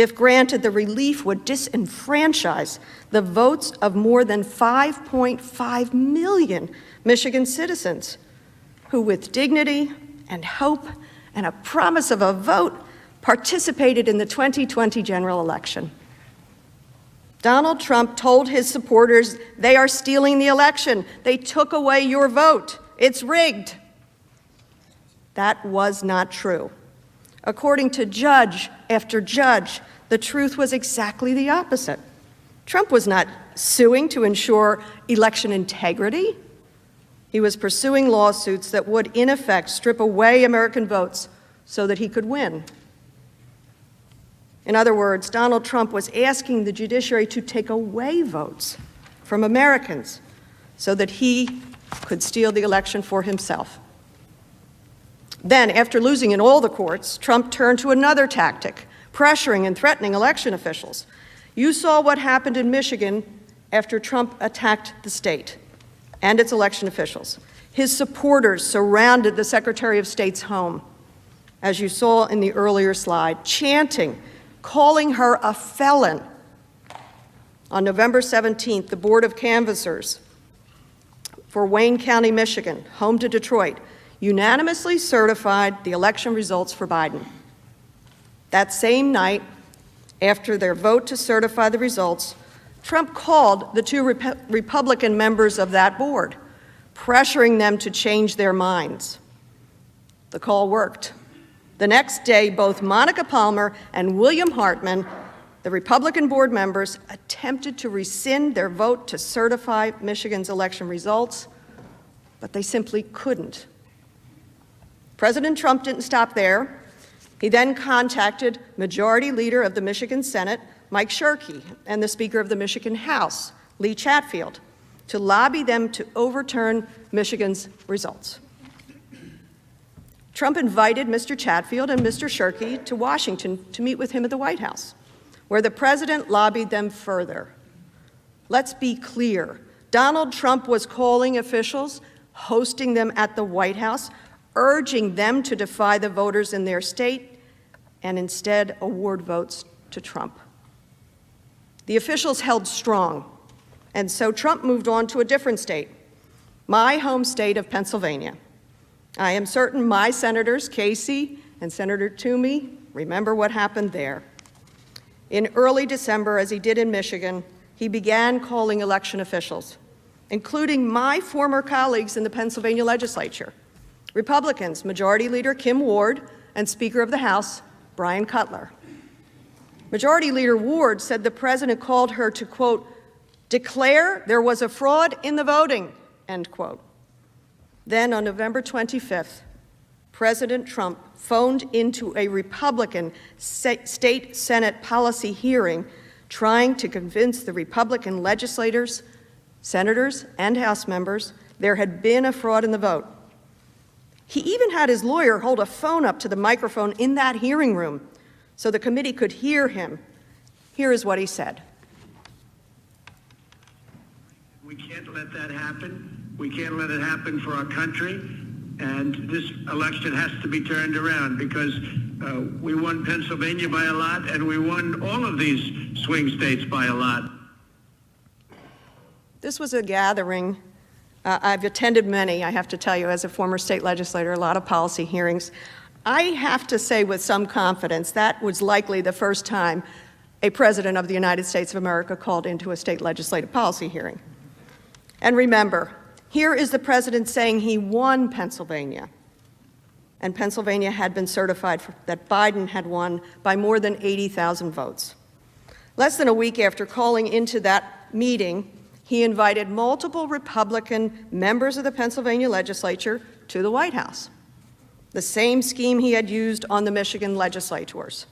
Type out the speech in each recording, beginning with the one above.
if granted, the relief would disenfranchise the votes of more than 5.5 million Michigan citizens who, with dignity and hope and a promise of a vote, participated in the 2020 general election. Donald Trump told his supporters they are stealing the election. They took away your vote. It's rigged. That was not true. According to judge after judge, the truth was exactly the opposite. Trump was not suing to ensure election integrity. He was pursuing lawsuits that would, in effect, strip away American votes so that he could win. In other words, Donald Trump was asking the judiciary to take away votes from Americans so that he could steal the election for himself. Then, after losing in all the courts, Trump turned to another tactic, pressuring and threatening election officials. You saw what happened in Michigan after Trump attacked the state and its election officials. His supporters surrounded the Secretary of State's home, as you saw in the earlier slide, chanting, calling her a felon. On November 17th, the Board of Canvassers for Wayne County, Michigan, home to Detroit, unanimously certified the election results for Biden. That same night, after their vote to certify the results, Trump called the two Republican members of that board, pressuring them to change their minds. The call worked. The next day, both Monica Palmer and William Hartman, the Republican board members, attempted to rescind their vote to certify Michigan's election results, but they simply couldn't. President Trump didn't stop there. He then contacted Majority Leader of the Michigan Senate, Mike Shirkey, and the Speaker of the Michigan House, Lee Chatfield, to lobby them to overturn Michigan's results. Trump invited Mr. Chatfield and Mr. Shirkey to Washington to meet with him at the White House, where the president lobbied them further. Let's be clear. Donald Trump was calling officials, hosting them at the White House, urging them to defy the voters in their state and instead award votes to Trump. The officials held strong, and so Trump moved on to a different state, my home state of Pennsylvania. I am certain my senators, Casey and Senator Toomey, remember what happened there. In early December, as he did in Michigan, he began calling election officials, including my former colleagues in the Pennsylvania legislature, Republicans, Majority Leader Kim Ward and Speaker of the House, Brian Cutler. Majority Leader Ward said the president called her to, quote, declare there was a fraud in the voting, end quote. Then on November 25th, President Trump phoned into a Republican state Senate policy hearing trying to convince the Republican legislators, senators, and House members there had been a fraud in the vote. He even had his lawyer hold a phone up to the microphone in that hearing room so the committee could hear him. Here is what he said. We can't let that happen. We can't let it happen for our country, and this election has to be turned around because we won Pennsylvania by a lot, and we won all of these swing states by a lot. This was a gathering. I've attended many, I have to tell you, as a former state legislator, a lot of policy hearings. I have to say with some confidence that was likely the first time a president of the United States of America called into a state legislative policy hearing. And remember, here is the president saying he won Pennsylvania, and Pennsylvania had been certified that Biden had won by more than 80,000 votes. Less than a week after calling into that meeting, he invited multiple Republican members of the Pennsylvania legislature to the White House, the same scheme he had used on the Michigan legislators.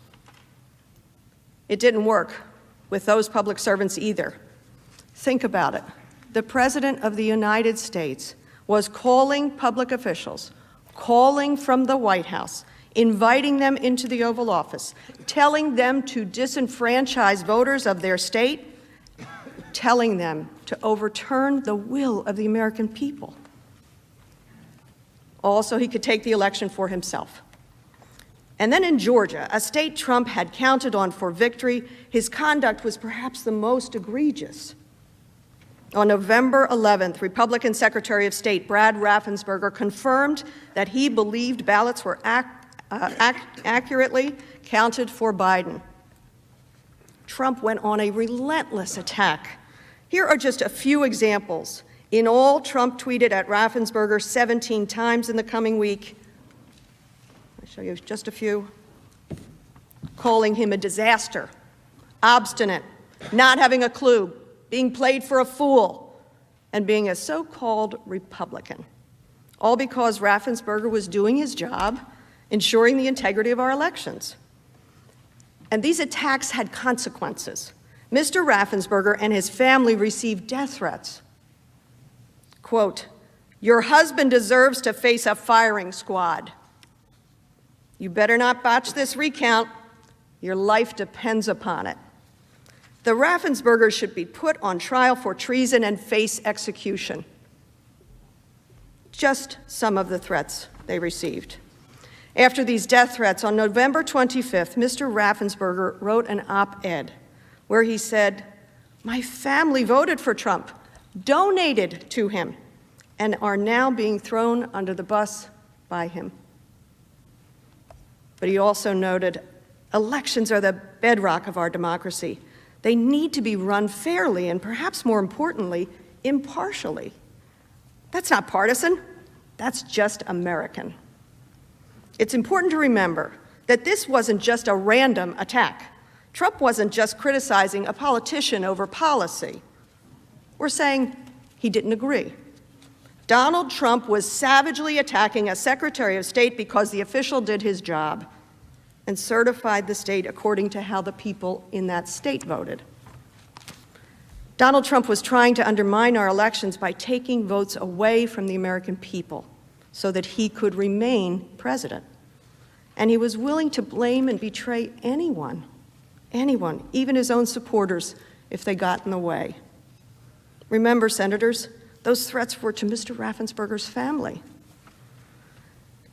It didn't work with those public servants either. Think about it. The President of the United States was calling public officials, calling from the White House, inviting them into the Oval Office, telling them to disenfranchise voters of their state, telling them to overturn the will of the American people. Also, he could take the election for himself. And then in Georgia, a state Trump had counted on for victory, his conduct was perhaps the most egregious. On November 11th, Republican Secretary of State Brad Raffensperger confirmed that he believed ballots were accurately counted for Biden. Trump went on a relentless attack. Here are just a few examples. In all, Trump tweeted at Raffensperger 17 times in the coming week. I'll show you just a few. Calling him a disaster, obstinate, not having a clue, being played for a fool, and being a so-called Republican. All because Raffensperger was doing his job, ensuring the integrity of our elections. And these attacks had consequences. Mr. Raffensperger and his family received death threats. Quote, "Your husband deserves to face a firing squad. You better not botch this recount. Your life depends upon it." The Raffenspergers should be put on trial for treason and face execution. Just some of the threats they received. After these death threats, on November 25th, Mr. Raffensperger wrote an op-ed where he said, "My family voted for Trump, donated to him, and are now being thrown under the bus by him." But he also noted, elections are the bedrock of our democracy. They need to be run fairly and, perhaps more importantly, impartially. That's not partisan. That's just American. It's important to remember that this wasn't just a random attack. Trump wasn't just criticizing a politician over policy. We're saying he didn't agree. Donald Trump was savagely attacking a Secretary of State because the official did his job and certified the state according to how the people in that state voted. Donald Trump was trying to undermine our elections by taking votes away from the American people so that he could remain president. And he was willing to blame and betray anyone, even his own supporters, if they got in the way. Remember, senators, those threats were to Mr. Raffensperger's family.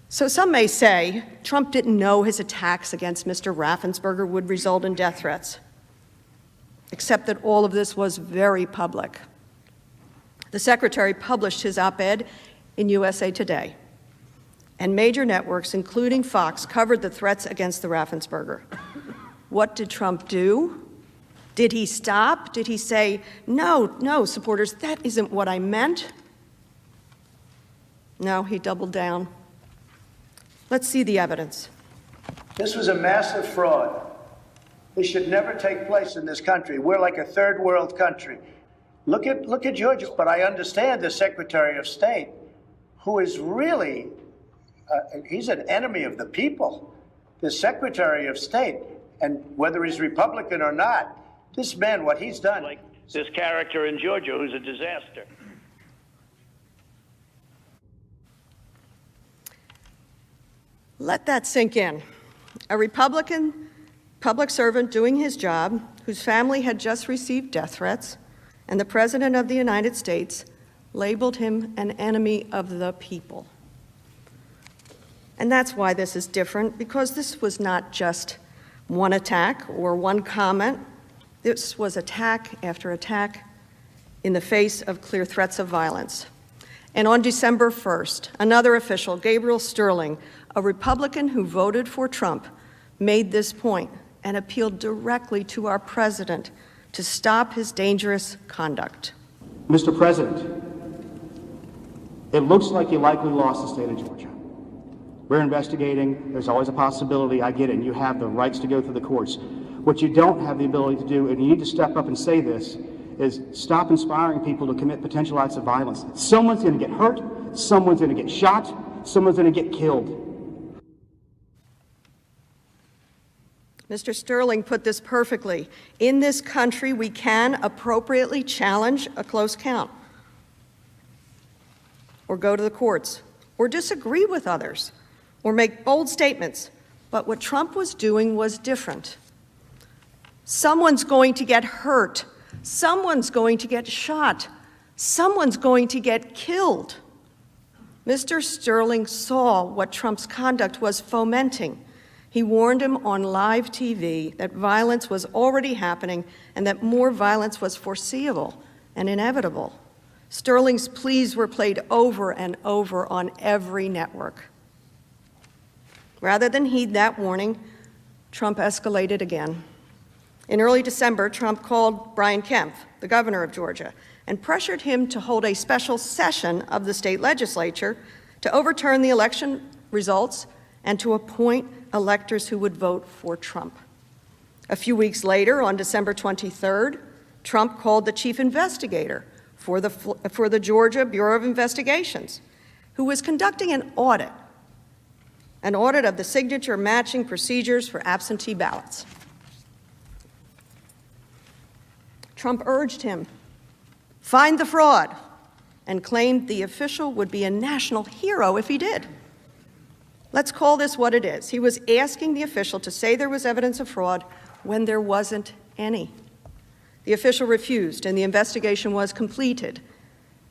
So some may say Trump didn't know his attacks against Mr. Raffensperger would result in death threats, except that all of this was very public. The secretary published his op-ed in USA Today, and major networks, including Fox, covered the threats against the Raffensperger. What did Trump do? Did he stop? Did he say, no, supporters, that isn't what I meant? No, he doubled down. Let's see the evidence. This was a massive fraud. This should never take place in this country. We're like a third world country. Look at Georgia. But I understand the Secretary of State, who is really, he's an enemy of the people. The Secretary of State, and whether he's Republican or not, this man, what he's done. Like this character in Georgia who's a disaster. Let that sink in. A Republican public servant doing his job, whose family had just received death threats, and the President of the United States labeled him an enemy of the people. And that's why this is different, because this was not just one attack or one comment. This was attack after attack in the face of clear threats of violence. And on December 1st, another official, Gabriel Sterling, a Republican who voted for Trump, made this point and appealed directly to our president to stop his dangerous conduct. Mr. President, it looks like you likely lost the state of Georgia. We're investigating. There's always a possibility. I get it, and you have the rights to go through the courts. What you don't have the ability to do, and you need to step up and say this, is stop inspiring people to commit potential acts of violence. Someone's going to get hurt, someone's going to get shot, someone's going to get killed. Mr. Sterling put this perfectly. In this country, we can appropriately challenge a close count, or go to the courts, or disagree with others, or make bold statements. But what Trump was doing was different. Someone's going to get hurt. Someone's going to get shot. Someone's going to get killed. Mr. Sterling saw what Trump's conduct was fomenting. He warned him on live TV that violence was already happening and that more violence was foreseeable and inevitable. Sterling's pleas were played over and over on every network. Rather than heed that warning, Trump escalated again. In early December, Trump called Brian Kemp, the governor of Georgia, and pressured him to hold a special session of the state legislature to overturn the election results and to appoint electors who would vote for Trump. A few weeks later, on December 23rd, Trump called the chief investigator for the Georgia Bureau of Investigations, who was conducting an audit of the signature matching procedures for absentee ballots. Trump urged him, find the fraud, and claimed the official would be a national hero if he did. Let's call this what it is. He was asking the official to say there was evidence of fraud when there wasn't any. The official refused, and the investigation was completed.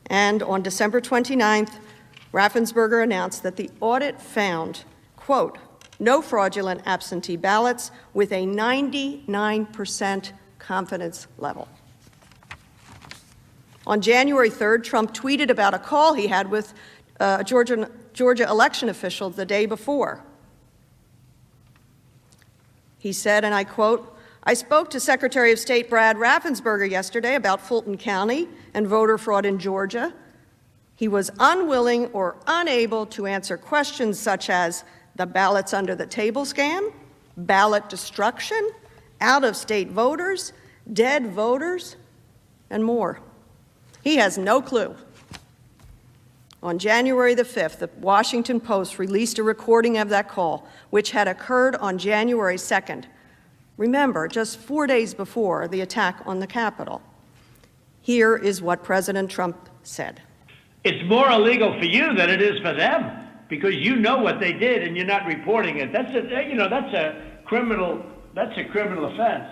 And on December 29th, Raffensperger announced that the audit found, quote, no fraudulent absentee ballots with a 99% confidence level. On January 3rd, Trump tweeted about a call he had with Georgia election officials the day before. He said, and I quote, I spoke to Secretary of State Brad Raffensperger yesterday about Fulton County and voter fraud in Georgia. He was unwilling or unable to answer questions such as the ballots under the table scam, ballot destruction, out-of-state voters, dead voters, and more. He has no clue. On January the 5th, the Washington Post released a recording of that call, which had occurred on January 2nd. Remember, just 4 days before the attack on the Capitol. Here is what President Trump said. It's more illegal for you than it is for them, because you know what they did and you're not reporting it. That's a criminal offense.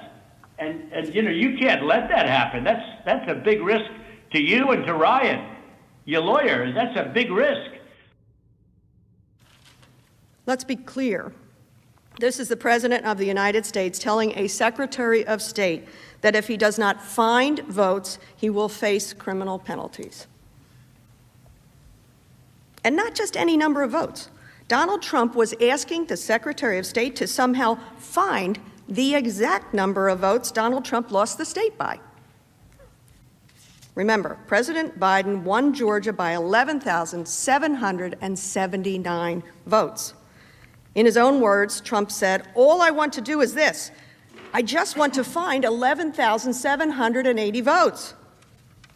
And you can't let that happen. That's a big risk to you and to Ryan, your lawyer. That's a big risk. Let's be clear. This is the President of the United States telling a Secretary of State that if he does not find votes, he will face criminal penalties. And not just any number of votes. Donald Trump was asking the Secretary of State to somehow find the exact number of votes Donald Trump lost the state by. Remember, President Biden won Georgia by 11,779 votes. In his own words, Trump said, all I want to do is this. I just want to find 11,780 votes.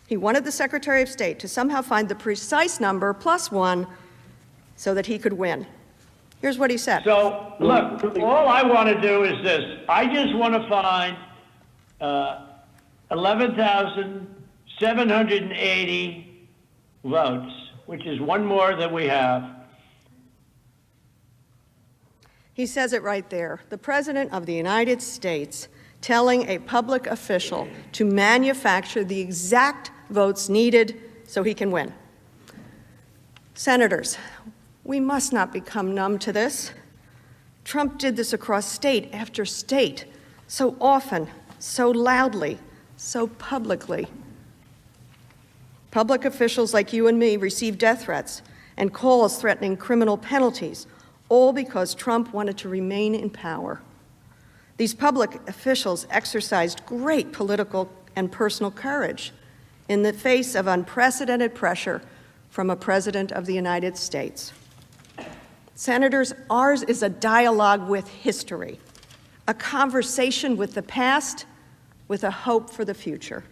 He wanted the Secretary of State to somehow find the precise number plus one so that he could win. Here's what he said. So, look, all I want to do is this. I just want to find 11,780 votes, which is one more than we have. He says it right there. The President of the United States telling a public official to manufacture the exact votes needed so he can win. Senators, we must not become numb to this. Trump did this across state after state, so often, so loudly, so publicly. Public officials like you and me received death threats and calls threatening criminal penalties, all because Trump wanted to remain in power. These public officials exercised great political and personal courage in the face of unprecedented pressure from a president of the United States. Senators, ours is a dialogue with history, a conversation with the past, with a hope for the future.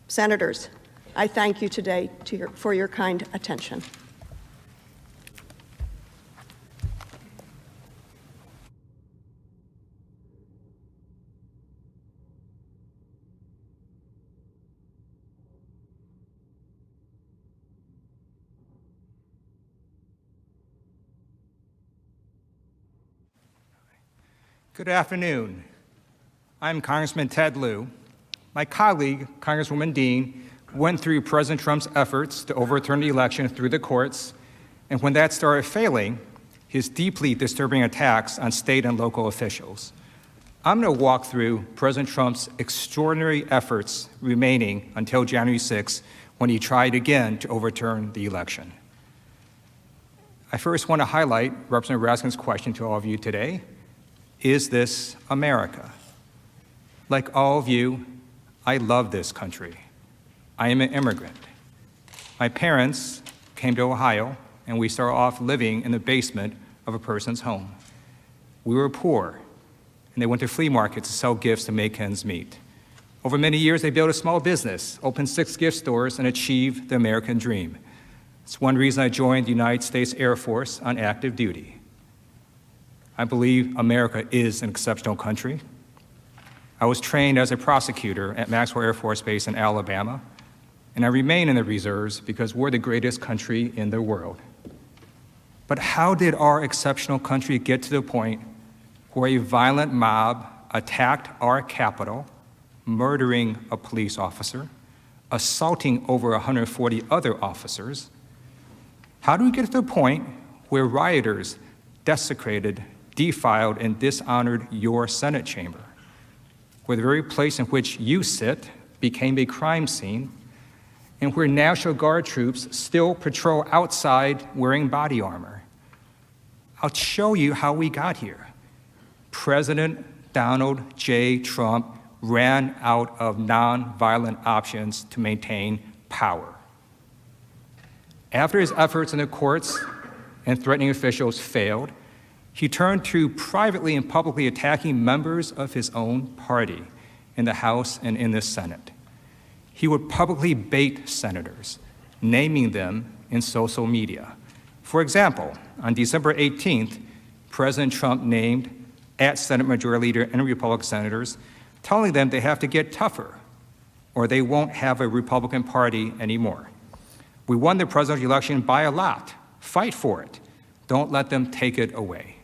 Senators, I thank you today for your kind attention. Good afternoon. I'm Congressman Ted Lieu. My colleague, Congresswoman Dean, went through President Trump's efforts to overturn the election through the courts, and when that started failing, his deeply disturbing attacks on state and local officials. I'm going to walk through President Trump's extraordinary efforts remaining until January 6th, when he tried again to overturn the election. I first want to highlight Representative Raskin's question to all of you today. Is this America? Like all of you, I love this country. I am an immigrant. My parents came to Ohio, and we started off living in the basement of a person's home. We were poor, and they went to flea markets to sell gifts to make ends meet. Over many years, they built a small business, opened 6 gift stores, and achieved the American dream. It's one reason I joined the United States Air Force on active duty. I believe America is an exceptional country. I was trained as a prosecutor at Maxwell Air Force Base in Alabama, and I remain in the reserves because we're the greatest country in the world. But how did our exceptional country get to the point where a violent mob attacked our Capitol, murdering a police officer, assaulting over 140 other officers? How do we get to the point where rioters desecrated, defiled, and dishonored your Senate chamber, where the very place in which you sit became a crime scene, and where National Guard troops still patrol outside wearing body armor? I'll show you how we got here. President Donald J. Trump ran out of nonviolent options to maintain power. After his efforts in the courts and threatening officials failed, he turned to privately and publicly attacking members of his own party in the House and in the Senate. He would publicly bait senators, naming them in social media. For example, on December 18th, President Trump named at Senate Majority Leader and Republican senators, telling them they have to get tougher or they won't have a Republican Party anymore. We won the presidential election by a lot. Fight for it. Don't let them take it away.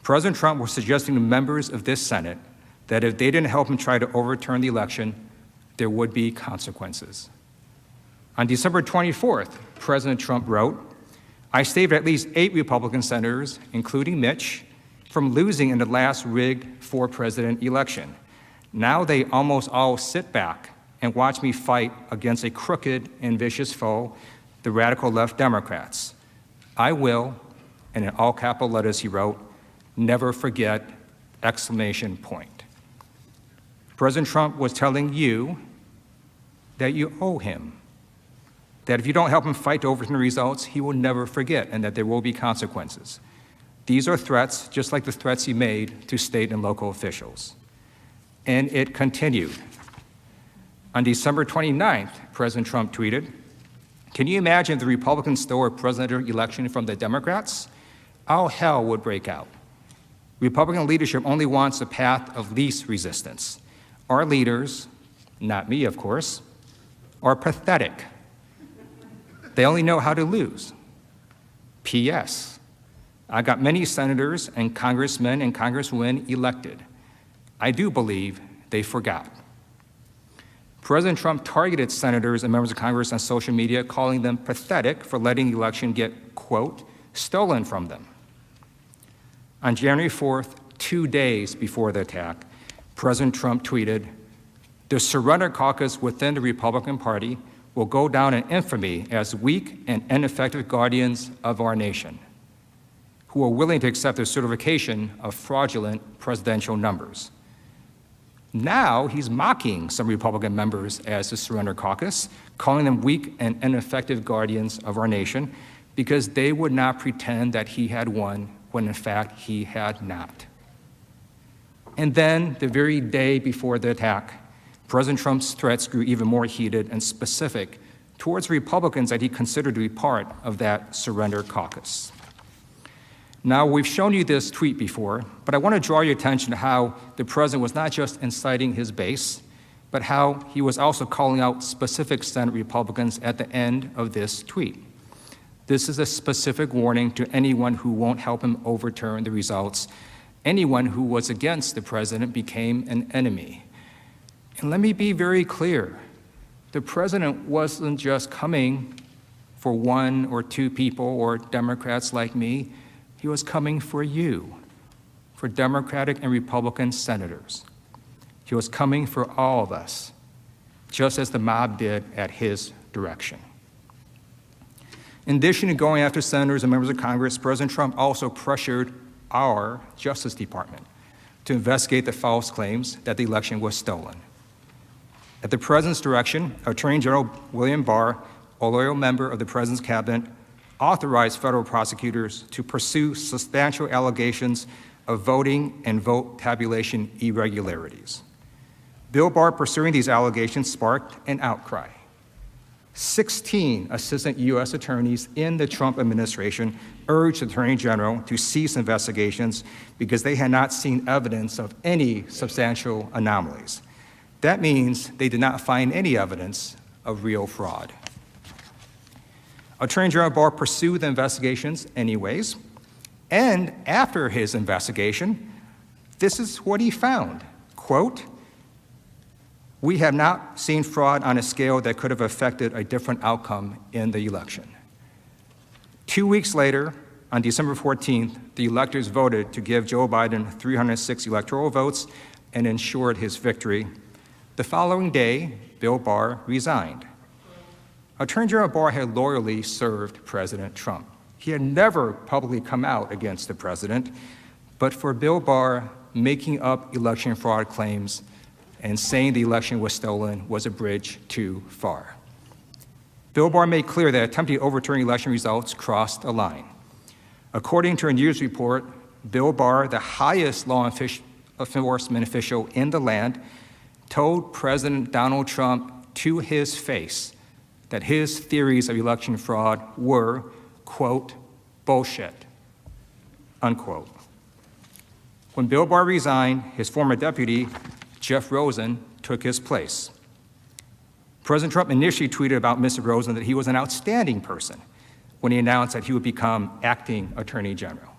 President Trump was suggesting to members of this Senate that if they didn't help him try to overturn the election, there would be consequences. On December 24th, President Trump wrote, "I saved at least 8 Republican senators, including Mitch, from losing in the last rigged for-president election. Now they almost all sit back and watch me fight against a crooked and vicious foe, the radical left Democrats. I will," and in all capital letters he wrote, "never forget!" President Trump was telling you that you owe him, that if you don't help him fight to overturn the results, he will never forget, and that there will be consequences. These are threats, just like the threats he made to state and local officials. And it continued. On December 29th, President Trump tweeted, "Can you imagine if the Republicans stole a presidential election from the Democrats? All hell would break out. Republican leadership only wants a path of least resistance. Our leaders, not me, of course, are pathetic. They only know how to lose. P.S. I got many senators and congressmen and congresswomen elected. I do believe they forgot." President Trump targeted senators and members of Congress on social media, calling them pathetic for letting the election get, quote, stolen from them. On January 4th, 2 days before the attack, President Trump tweeted, "The surrender caucus within the Republican Party will go down in infamy as weak and ineffective guardians of our nation, who are willing to accept the certification of fraudulent presidential numbers." Now he's mocking some Republican members as the surrender caucus, calling them weak and ineffective guardians of our nation because they would not pretend that he had won when in fact he had not. And then the very day before the attack, President Trump's threats grew even more heated and specific towards Republicans that he considered to be part of that surrender caucus. Now, we've shown you this tweet before, but I want to draw your attention to how the president was not just inciting his base, but how he was also calling out specific Senate Republicans at the end of this tweet. This is a specific warning to anyone who won't help him overturn the results. Anyone who was against the president became an enemy. And let me be very clear. The president wasn't just coming for 1 or 2 people or Democrats like me, He was coming for you, for Democratic and Republican senators. He was coming for all of us, just as the mob did at his direction. In addition to going after senators and members of Congress, President Trump also pressured our Justice Department to investigate the false claims that the election was stolen. At the President's direction, Attorney General William Barr, a loyal member of the President's cabinet, authorized federal prosecutors to pursue substantial allegations of voting and vote tabulation irregularities. Bill Barr pursuing these allegations sparked an outcry. 16 assistant U.S. attorneys in the Trump administration urged the Attorney General to cease investigations because they had not seen evidence of any substantial anomalies. That means they did not find any evidence of real fraud. Attorney General Barr pursued the investigations anyways, and after his investigation, this is what he found, quote, "We have not seen fraud on a scale that could have affected a different outcome in the election." 2 weeks later, on December 14th, the electors voted to give Joe Biden 306 electoral votes and ensured his victory. The following day, Bill Barr resigned. Attorney General Barr had loyally served President Trump. He had never publicly come out against the president, but for Bill Barr, making up election fraud claims and saying the election was stolen was a bridge too far. Bill Barr made clear that attempting to overturn election results crossed a line. According to a news report, Bill Barr, the highest law enforcement official in the land, told President Donald Trump to his face that his theories of election fraud were, quote, bullshit, unquote. When Bill Barr resigned, his former deputy, Jeff Rosen, took his place. President Trump initially tweeted about Mr. Rosen that he was an outstanding person when he announced that he would become acting Attorney General.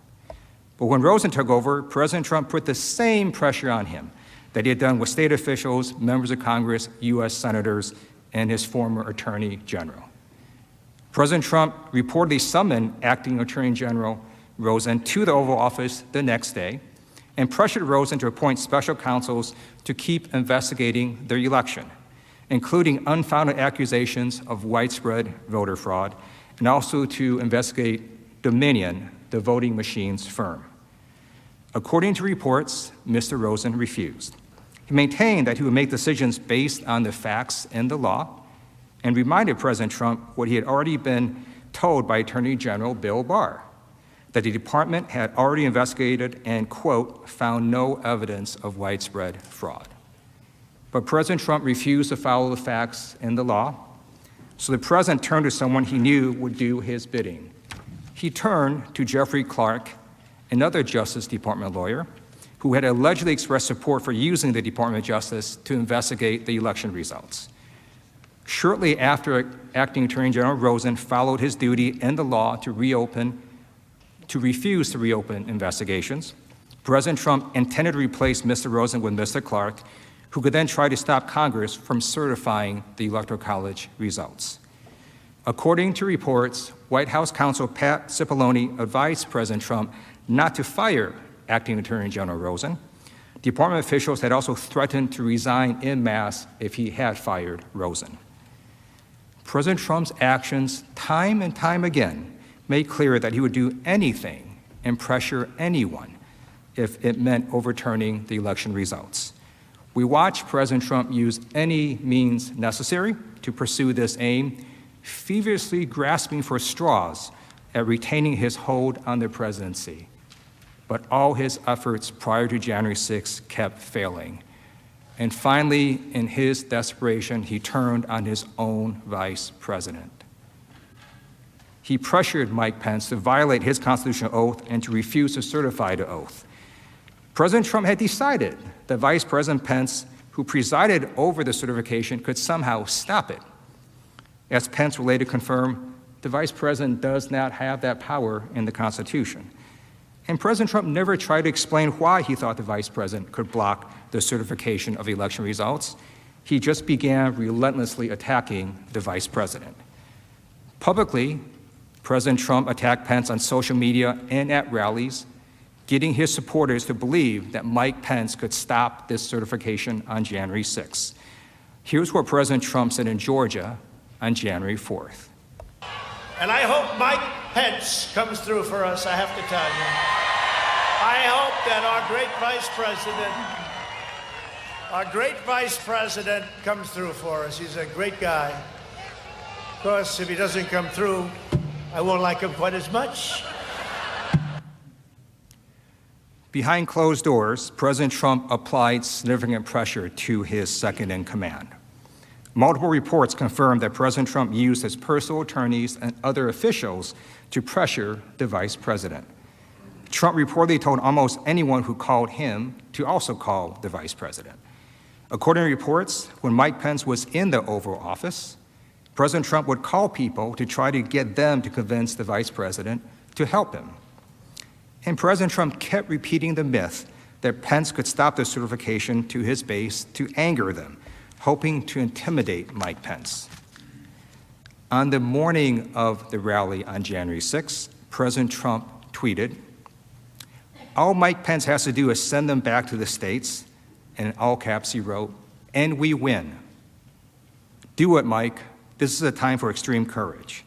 But when Rosen took over, President Trump put the same pressure on him that he had done with state officials, members of Congress, U.S. senators, and his former Attorney General. President Trump reportedly summoned acting Attorney General Rosen to the Oval Office the next day and pressured Rosen to appoint special counsels to keep investigating the election, including unfounded accusations of widespread voter fraud, and also to investigate Dominion, the voting machines firm. According to reports, Mr. Rosen refused. He maintained that he would make decisions based on the facts and the law, and reminded President Trump what he had already been told by Attorney General Bill Barr, that the department had already investigated and, quote, found no evidence of widespread fraud. But President Trump refused to follow the facts and the law, so the president turned to someone he knew would do his bidding. He turned to Jeffrey Clark, another Justice Department lawyer, who had allegedly expressed support for using the Department of Justice to investigate the election results. Shortly after acting Attorney General Rosen followed his duty and the law to refuse to reopen investigations, President Trump intended to replace Mr. Rosen with Mr. Clark, who could then try to stop Congress from certifying the Electoral College results. According to reports, White House counsel Pat Cipollone advised President Trump not to fire acting Attorney General Rosen. Department officials had also threatened to resign en masse if he had fired Rosen. President Trump's actions, time and time again, made clear that he would do anything and pressure anyone if it meant overturning the election results. We watched President Trump use any means necessary to pursue this aim, feverishly grasping for straws at retaining his hold on the presidency. But all his efforts prior to January 6 kept failing. And finally, in his desperation, he turned on his own vice president. He pressured Mike Pence to violate his constitutional oath and to refuse to certify the oath. President Trump had decided that Vice President Pence, who presided over the certification, could somehow stop it. As Pence will later confirm, the vice president does not have that power in the Constitution. And President Trump never tried to explain why he thought the vice president could block the certification of the election results. He just began relentlessly attacking the vice president. Publicly, President Trump attacked Pence on social media and at rallies, getting his supporters to believe that Mike Pence could stop this certification on January 6th. Here's what President Trump said in Georgia on January 4th. And I hope Mike Pence comes through for us, I have to tell you. I hope that our great vice president comes through for us. He's a great guy. Of course, if he doesn't come through, I won't like him quite as much. Behind closed doors, President Trump applied significant pressure to his second in command. Multiple reports confirmed that President Trump used his personal attorneys and other officials to pressure the vice president. Trump reportedly told almost anyone who called him to also call the vice president. According to reports, when Mike Pence was in the Oval Office, President Trump would call people to try to get them to convince the vice president to help him. And President Trump kept repeating the myth that Pence could stop the certification to his base to anger them, hoping to intimidate Mike Pence. On the morning of the rally on January 6th, President Trump tweeted, "All Mike Pence has to do is send them back to the States," and in all caps he wrote, "and we win. Do it, Mike. This is a time for extreme courage."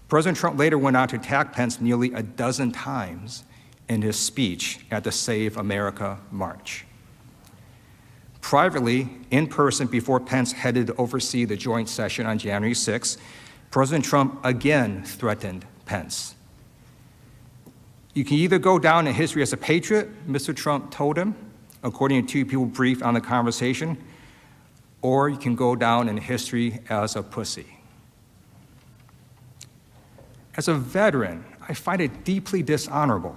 President Trump later went on to attack Pence nearly a dozen times in his speech at the Save America March. Privately, in person, before Pence headed to oversee the joint session on January 6th, President Trump again threatened Pence. "You can either go down in history as a patriot," Mr. Trump told him, according to two people briefed on the conversation, "or you can go down in history as a pussy." As a veteran, I find it deeply dishonorable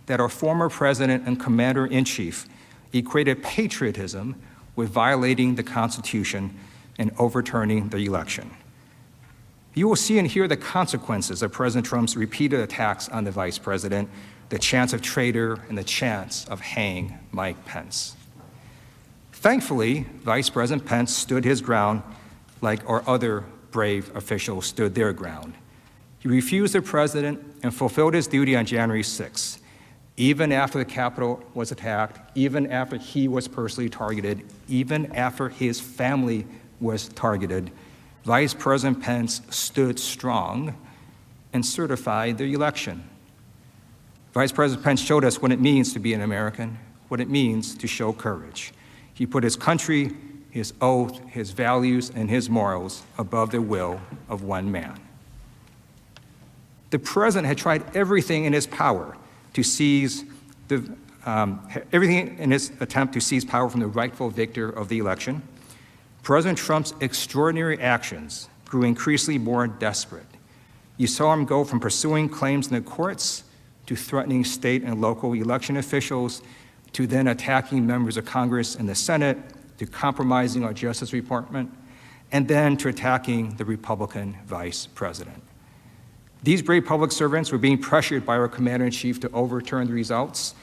that our former president and commander-in-chief equated patriotism with violating the Constitution and overturning the election. You will see and hear the consequences of President Trump's repeated attacks on the vice president, the chance of traitor, and the chance of hanging Mike Pence. Thankfully, Vice President Pence stood his ground like our other brave officials stood their ground. He refused the president and fulfilled his duty on January 6th, even after the Capitol was attacked, even after he was personally targeted, even after his family was targeted. Vice President Pence stood strong and certified the election. Vice President Pence showed us what it means to be an American, what it means to show courage. He put his country, his oath, his values, and his morals above the will of one man. The president had tried everything in his power to seize everything in his attempt to seize power from the rightful victor of the election. President Trump's extraordinary actions grew increasingly more desperate. You saw him go from pursuing claims in the courts to threatening state and local election officials, to then attacking members of Congress and the Senate, to compromising our Justice Department, and then to attacking the Republican vice president. These brave public servants were being pressured by our commander-in-chief to overturn the results.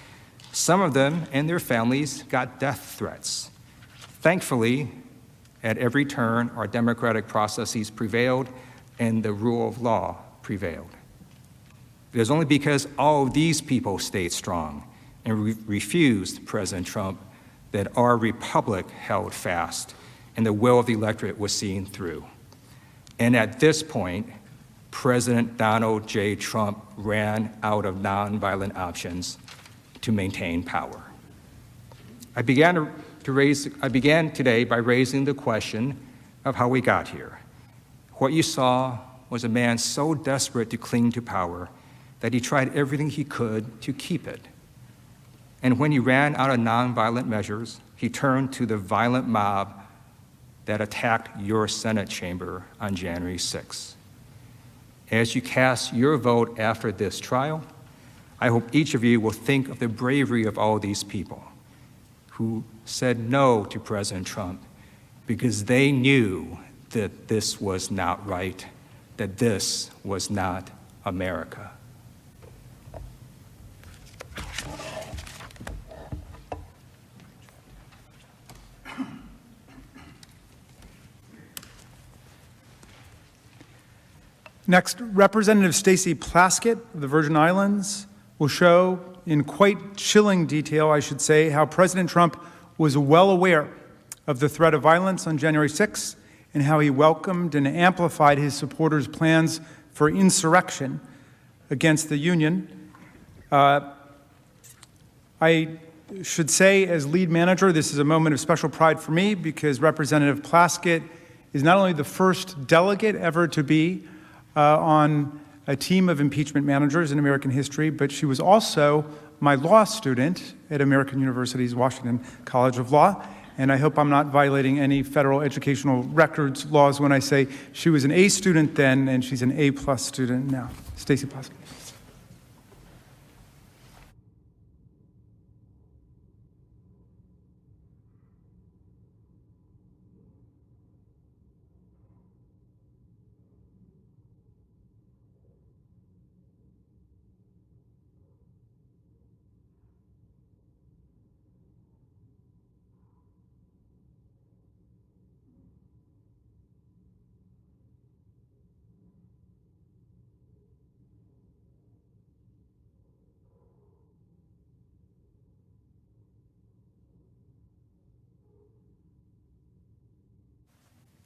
Some of them and their families got death threats. Thankfully, at every turn, our democratic processes prevailed and the rule of law prevailed. It is only because all of these people stayed strong and refused President Trump that our republic held fast and the will of the electorate was seen through. And at this point, President Donald J. Trump ran out of nonviolent options to maintain power. I began today by raising the question of how we got here. What you saw was a man so desperate to cling to power that he tried everything he could to keep it. And when he ran out of nonviolent measures, he turned to the violent mob that attacked your Senate chamber on January 6th. As you cast your vote after this trial, I hope each of you will think of the bravery of all these people who said no to President Trump because they knew that this was not right, that this was not America. Next, Representative Stacey Plaskett of the Virgin Islands will show in quite chilling detail, I should say, how President Trump was well aware of the threat of violence on January 6th and how he welcomed and amplified his supporters' plans for insurrection against the Union. I should say, as lead manager, this is a moment of special pride for me because Representative Plaskett is not only the first delegate ever to be on a team of impeachment managers in American history, but she was also my law student at American University's Washington College of Law. And I hope I'm not violating any federal educational records laws when I say she was an A student then and she's an A+ student now. Stacey Plaskett.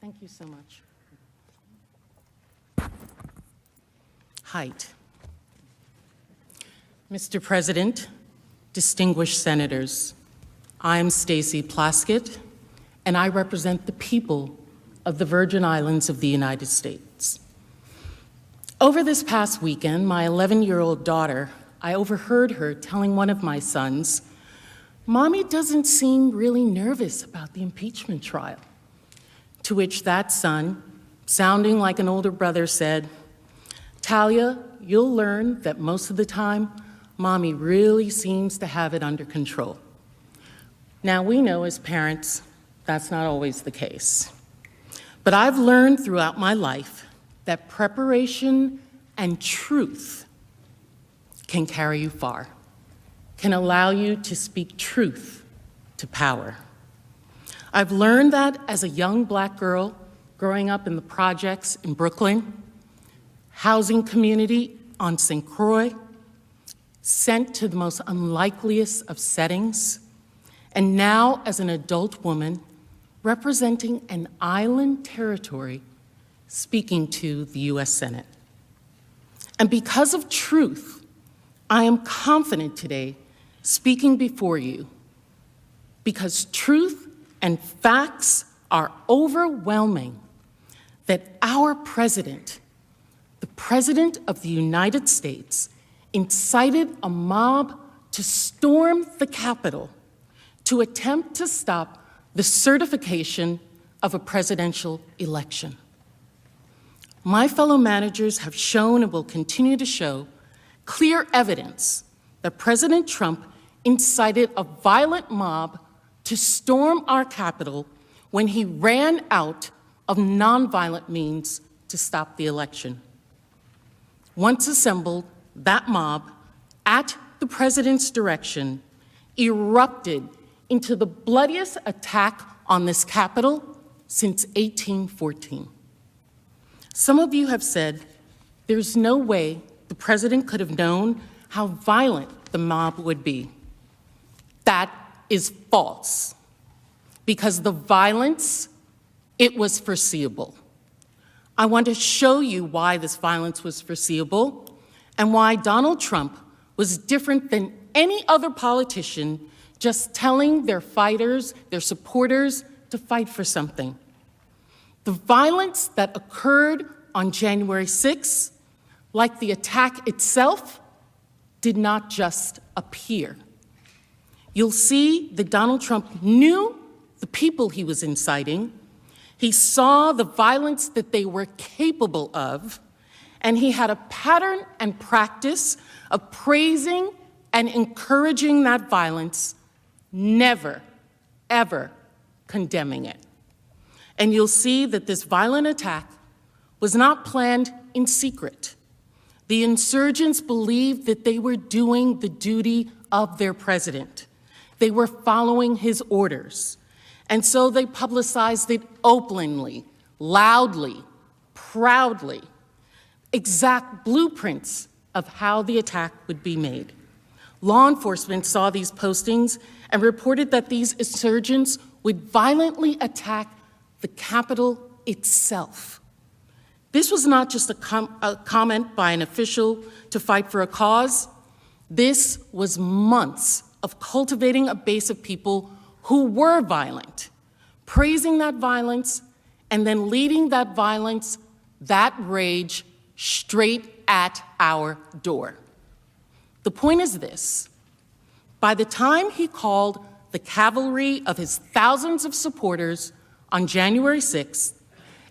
Thank you so much. Height. Mr. President, distinguished senators, I'm Stacey Plaskett, and I represent the people of the Virgin Islands of the United States. Over this past weekend, my 11-year-old daughter, I overheard her telling one of my sons, "Mommy doesn't seem really nervous about the impeachment trial." To which that son, sounding like an older brother, said, "Talia, you'll learn that most of the time, Mommy really seems to have it under control." Now, we know as parents, that's not always the case. But I've learned throughout my life that preparation and truth can carry you far, can allow you to speak truth to power. I've learned that as a young Black girl growing up in the projects in Brooklyn, housing community on St. Croix, sent to the most unlikeliest of settings, and now as an adult woman representing an island territory speaking to the U.S. Senate. And because of truth, I am confident today speaking before you, because truth and facts are overwhelming that our president, the President of the United States, incited a mob to storm the Capitol to attempt to stop the certification of a presidential election. My fellow managers have shown and will continue to show clear evidence that President Trump incited a violent mob to storm our Capitol when he ran out of nonviolent means to stop the election. Once assembled, that mob, at the president's direction, erupted into the bloodiest attack on this Capitol since 1814. Some of you have said there's no way the president could have known how violent the mob would be. That is false, because the violence, it was foreseeable. I want to show you why this violence was foreseeable and why Donald Trump was different than any other politician just telling their fighters, their supporters, to fight for something. The violence that occurred on January 6th, like the attack itself, did not just appear. You'll see that Donald Trump knew the people he was inciting. He saw the violence that they were capable of, and he had a pattern and practice of praising and encouraging that violence, never, ever condemning it. And you'll see that this violent attack was not planned in secret. The insurgents believed that they were doing the duty of their president. They were following his orders. And so they publicized it openly, loudly, proudly. exact blueprints of how the attack would be made. Law enforcement saw these postings and reported that these insurgents would violently attack the Capitol itself. This was not just a comment by an official to fight for a cause. This was months of cultivating a base of people who were violent, praising that violence, and then leading that violence, that rage, straight at our door. The point is this: by the time he called the cavalry of his thousands of supporters on January 6th,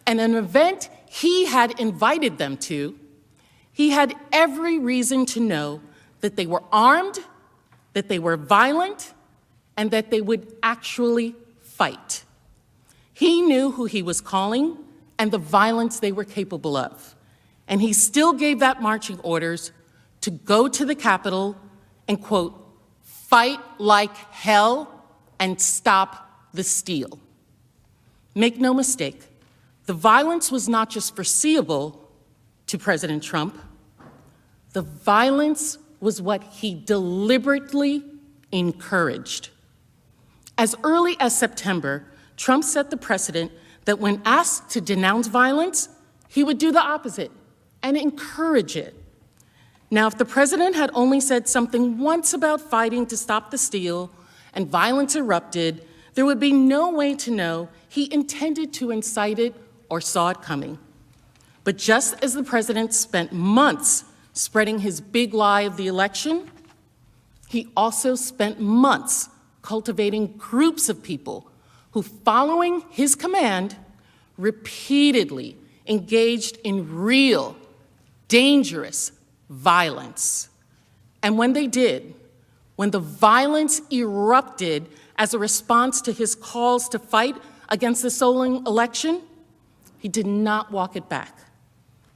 and an event he had invited them to, he had every reason to know that they were armed, that they were violent, and that they would actually fight. He knew who he was calling and the violence they were capable of. And he still gave that marching orders to go to the Capitol and, quote, fight like hell and stop the steal. Make no mistake, the violence was not just foreseeable to President Trump. The violence was what he deliberately encouraged. As early as September, Trump set the precedent that when asked to denounce violence, he would do the opposite and encourage it. Now, if the president had only said something once about fighting to stop the steal and violence erupted, there would be no way to know he intended to incite it or saw it coming. But just as the president spent months spreading his big lie of the election, he also spent months cultivating groups of people who, following his command, repeatedly engaged in real, dangerous violence. And when they did, when the violence erupted as a response to his calls to fight against the stolen election, he did not walk it back.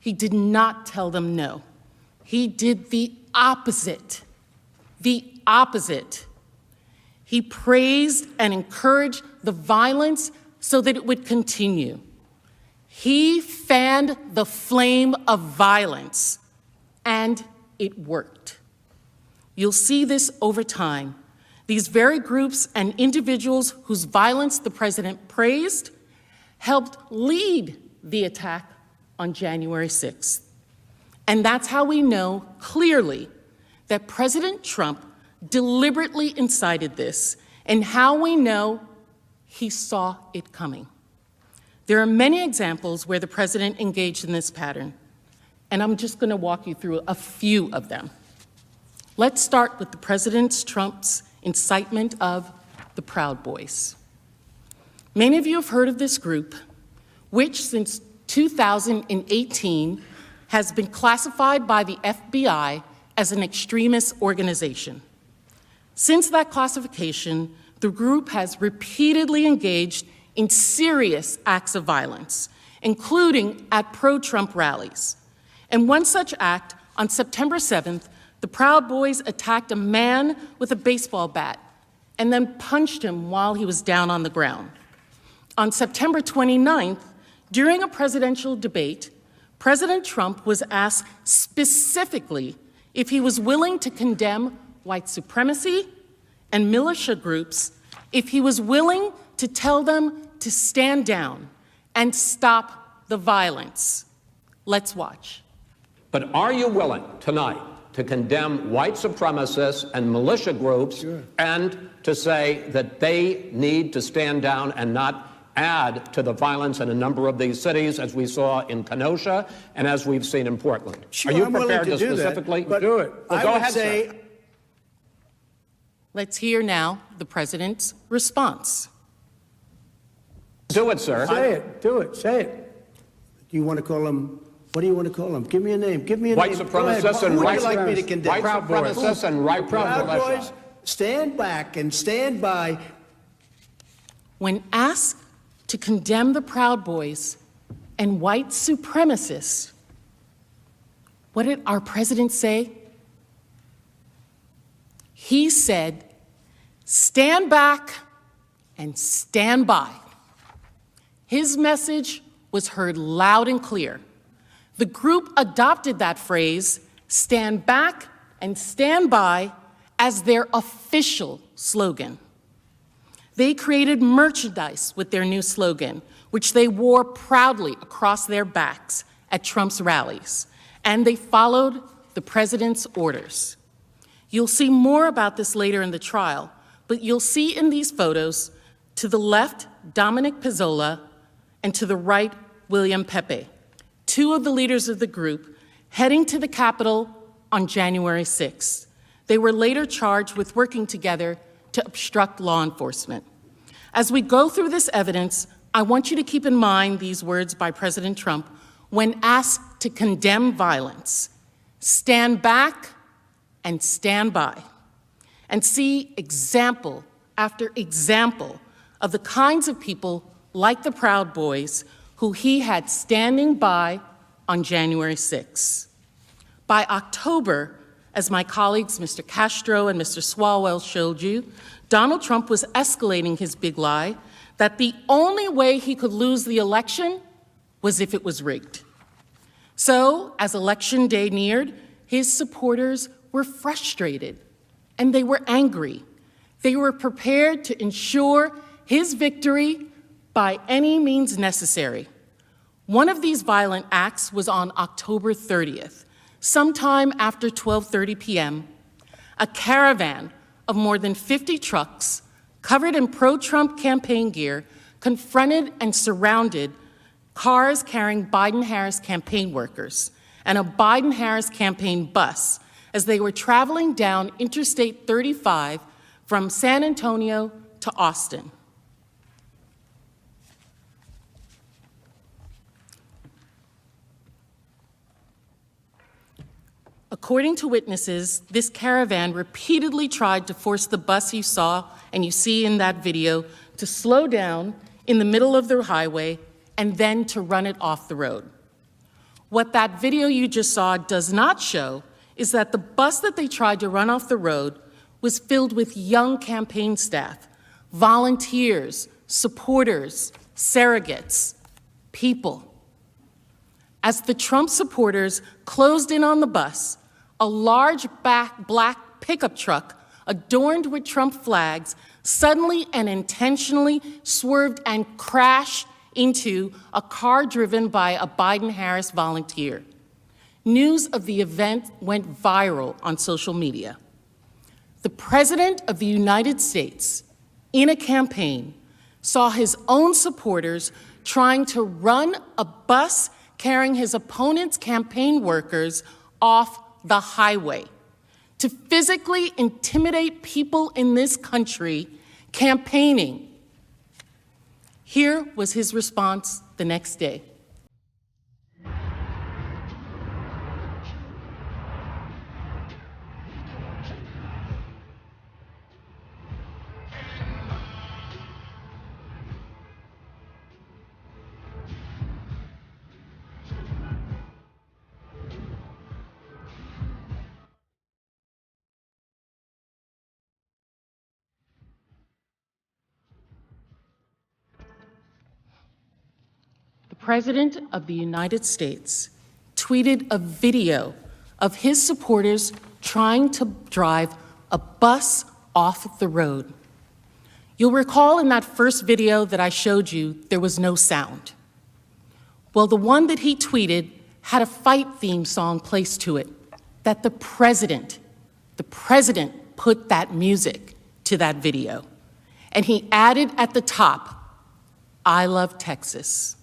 He did not tell them no. He did the opposite. The opposite. He praised and encouraged the violence so that it would continue. He fanned the flame of violence, and it worked. You'll see this over time. These very groups and individuals whose violence the president praised helped lead the attack on January 6th. And that's how we know clearly that President Trump deliberately incited this, and how we know he saw it coming. There are many examples where the president engaged in this pattern, and I'm just going to walk you through a few of them. Let's start with the President Trump's incitement of the Proud Boys. Many of you have heard of this group, which since 2018 has been classified by the FBI as an extremist organization. Since that classification, the group has repeatedly engaged in serious acts of violence, including at pro-Trump rallies. In one such act, on September 7th, the Proud Boys attacked a man with a baseball bat and then punched him while he was down on the ground. On September 29th, during a presidential debate, President Trump was asked specifically if he was willing to condemn white supremacy and militia groups, if he was willing to tell them to stand down and stop the violence. Let's watch. But are you willing tonight to condemn white supremacists and militia groups and to say that they need to stand down and not add to the violence in a number of these cities, as we saw in Kenosha and as we've seen in Portland? Sure, are you I'm willing prepared to to do that, specifically but do it? Well, go ahead, sir. Let's hear now the president's response. Do it, sir. Say it. Do it. Say it. Do you want to call them? What do you want to call them? Give me a name. Give me a White name. supremacists and Who would white you like me to condemn? supremacists and right Proud militia. Boys, stand back and stand by. When asked to condemn the Proud Boys and white supremacists, what did our president say? He said, stand back and stand by. His message was heard loud and clear. The group adopted that phrase, "stand back and stand by," as their official slogan. They created merchandise with their new slogan, which they wore proudly across their backs at Trump's rallies, and they followed the president's orders. You'll see more about this later in the trial, but you'll see in these photos, to the left, Dominic Pizzola, and to the right, William Pepe, two of the leaders of the group, heading to the Capitol on January 6th. They were later charged with working together to obstruct law enforcement. As we go through this evidence, I want you to keep in mind these words by President Trump when asked to condemn violence: stand back and stand by, and see example after example of the kinds of people like the Proud Boys who he had standing by on January 6th. By October, as my colleagues Mr. Castro and Mr. Swalwell showed you, Donald Trump was escalating his big lie that the only way he could lose the election was if it was rigged. So, as Election Day neared, his supporters were frustrated and they were angry. They were prepared to ensure his victory by any means necessary. One of these violent acts was on October 30th, sometime after 12:30 p.m., a caravan of more than 50 trucks covered in pro-Trump campaign gear confronted and surrounded cars carrying Biden-Harris campaign workers and a Biden-Harris campaign bus as they were traveling down Interstate 35 from San Antonio to Austin. According to witnesses, this caravan repeatedly tried to force the bus you saw and you see in that video to slow down in the middle of the highway and then to run it off the road. What that video you just saw does not show is that the bus that they tried to run off the road was filled with young campaign staff, volunteers, supporters, surrogates, people. As the Trump supporters closed in on the bus, a large black pickup truck adorned with Trump flags suddenly and intentionally swerved and crashed into a car driven by a Biden-Harris volunteer. News of the event went viral on social media. The President of the United States, in a campaign, saw his own supporters trying to run a bus carrying his opponent's campaign workers off the highway, to physically intimidate people in this country campaigning. Here was his response the next day. The President of the United States tweeted a video of his supporters trying to drive a bus off the road. You'll recall in that first video that I showed you, there was no sound. Well, the one that he tweeted had a fight theme song placed to it that the president put that music to that video. And he added at the top, "I love Texas."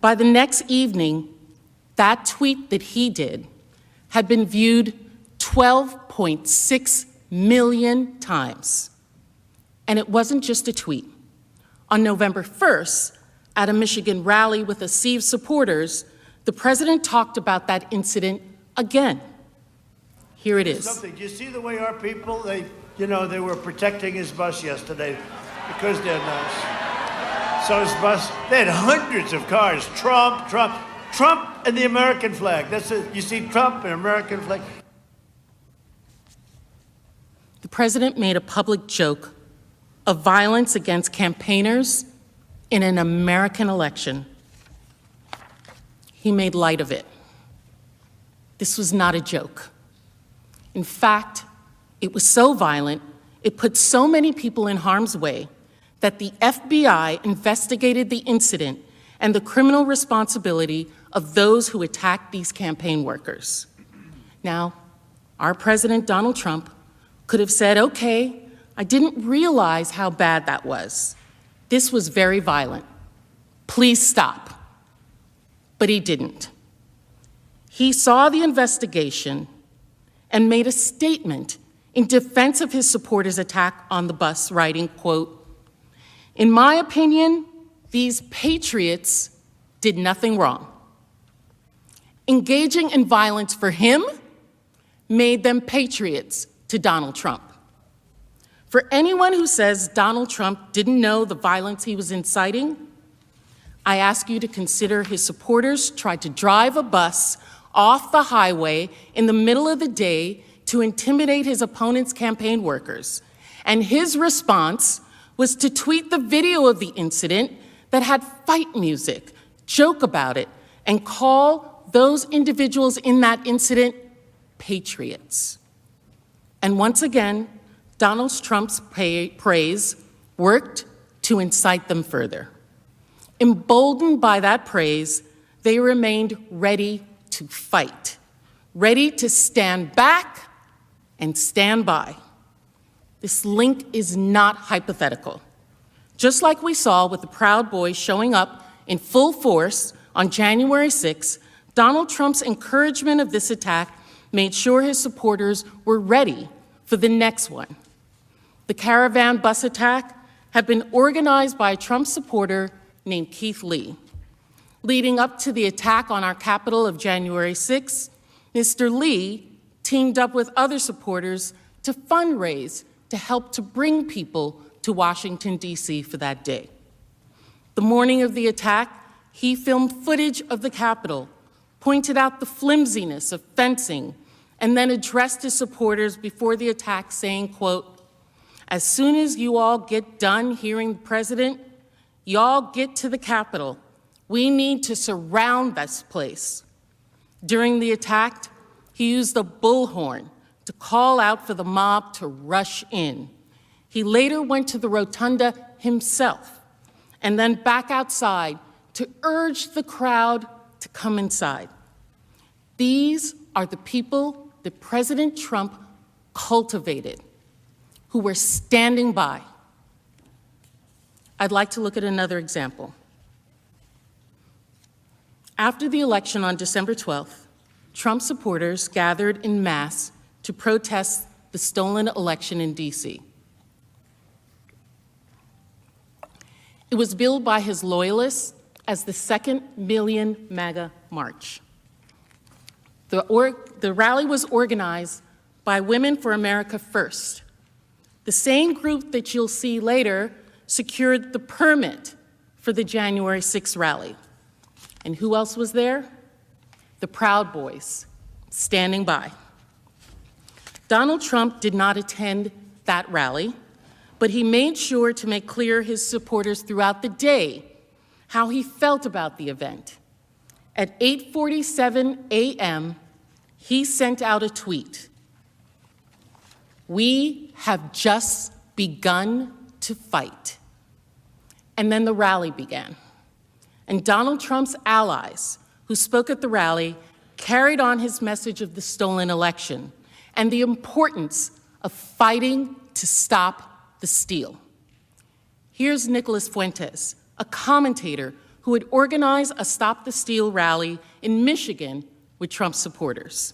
By the next evening, that tweet that he did had been viewed 12.6 million times. And it wasn't just a tweet. On November 1st, at a Michigan rally with a sea of supporters, the president talked about that incident again. Here it is. Do you see the way our people, they were protecting his bus yesterday because they're nice. So his bus, they had hundreds of cars. Trump, and the American flag. That's it. You see Trump and American flag. The president made a public joke of violence against campaigners in an American election. He made light of it. This was not a joke. In fact, it was so violent, it put so many people in harm's way that the FBI investigated the incident and the criminal responsibility of those who attacked these campaign workers. Now, our President Donald Trump could have said, okay, I didn't realize how bad that was. This was very violent. Please stop. But he didn't. He saw the investigation and made a statement in defense of his supporters' attack on the bus, writing, quote, "In my opinion, these patriots did nothing wrong. Engaging in violence for him made them patriots to Donald Trump." For anyone who says Donald Trump didn't know the violence he was inciting, I ask you to consider his supporters tried to drive a bus off the highway in the middle of the day to intimidate his opponent's campaign workers. And his response was to tweet the video of the incident that had fight music, joke about it, and call those individuals in that incident patriots. And once again, Donald Trump's praise worked to incite them further. Emboldened by that praise, they remained ready to fight, ready to stand back and stand by. This link is not hypothetical. Just like we saw with the Proud Boys showing up in full force on January 6th, Donald Trump's encouragement of this attack made sure his supporters were ready for the next one. The caravan bus attack had been organized by a Trump supporter named Keith Lee. Leading up to the attack on our Capitol of January 6th, Mr. Lee teamed up with other supporters to fundraise to help to bring people to Washington, D.C. for that day. The morning of the attack, he filmed footage of the Capitol, pointed out the flimsiness of fencing, and then addressed his supporters before the attack saying, quote, "As soon as you all get done hearing the president, y'all get to the Capitol. We need to surround this place." During the attack, he used a bullhorn to call out for the mob to rush in. He later went to the rotunda himself and then back outside to urge the crowd to come inside. These are the people that President Trump cultivated, who were standing by. I'd like to look at another example. After the election on December 12th, Trump supporters gathered en masse to protest the stolen election in D.C. It was billed by his loyalists as the second Million MAGA March. The rally was organized by Women for America First, the same group that you'll see later secured the permit for the January 6th rally. And who else was there? The Proud Boys, standing by. Donald Trump did not attend that rally, but he made sure to make clear his supporters throughout the day how he felt about the event. At 8:47 a.m., he sent out a tweet. "We have just begun to fight." And then the rally began. And Donald Trump's allies, who spoke at the rally, carried on his message of the stolen election and the importance of fighting to stop the steal. Here's Nicholas Fuentes, a commentator who had organized a Stop the Steal rally in Michigan with Trump supporters.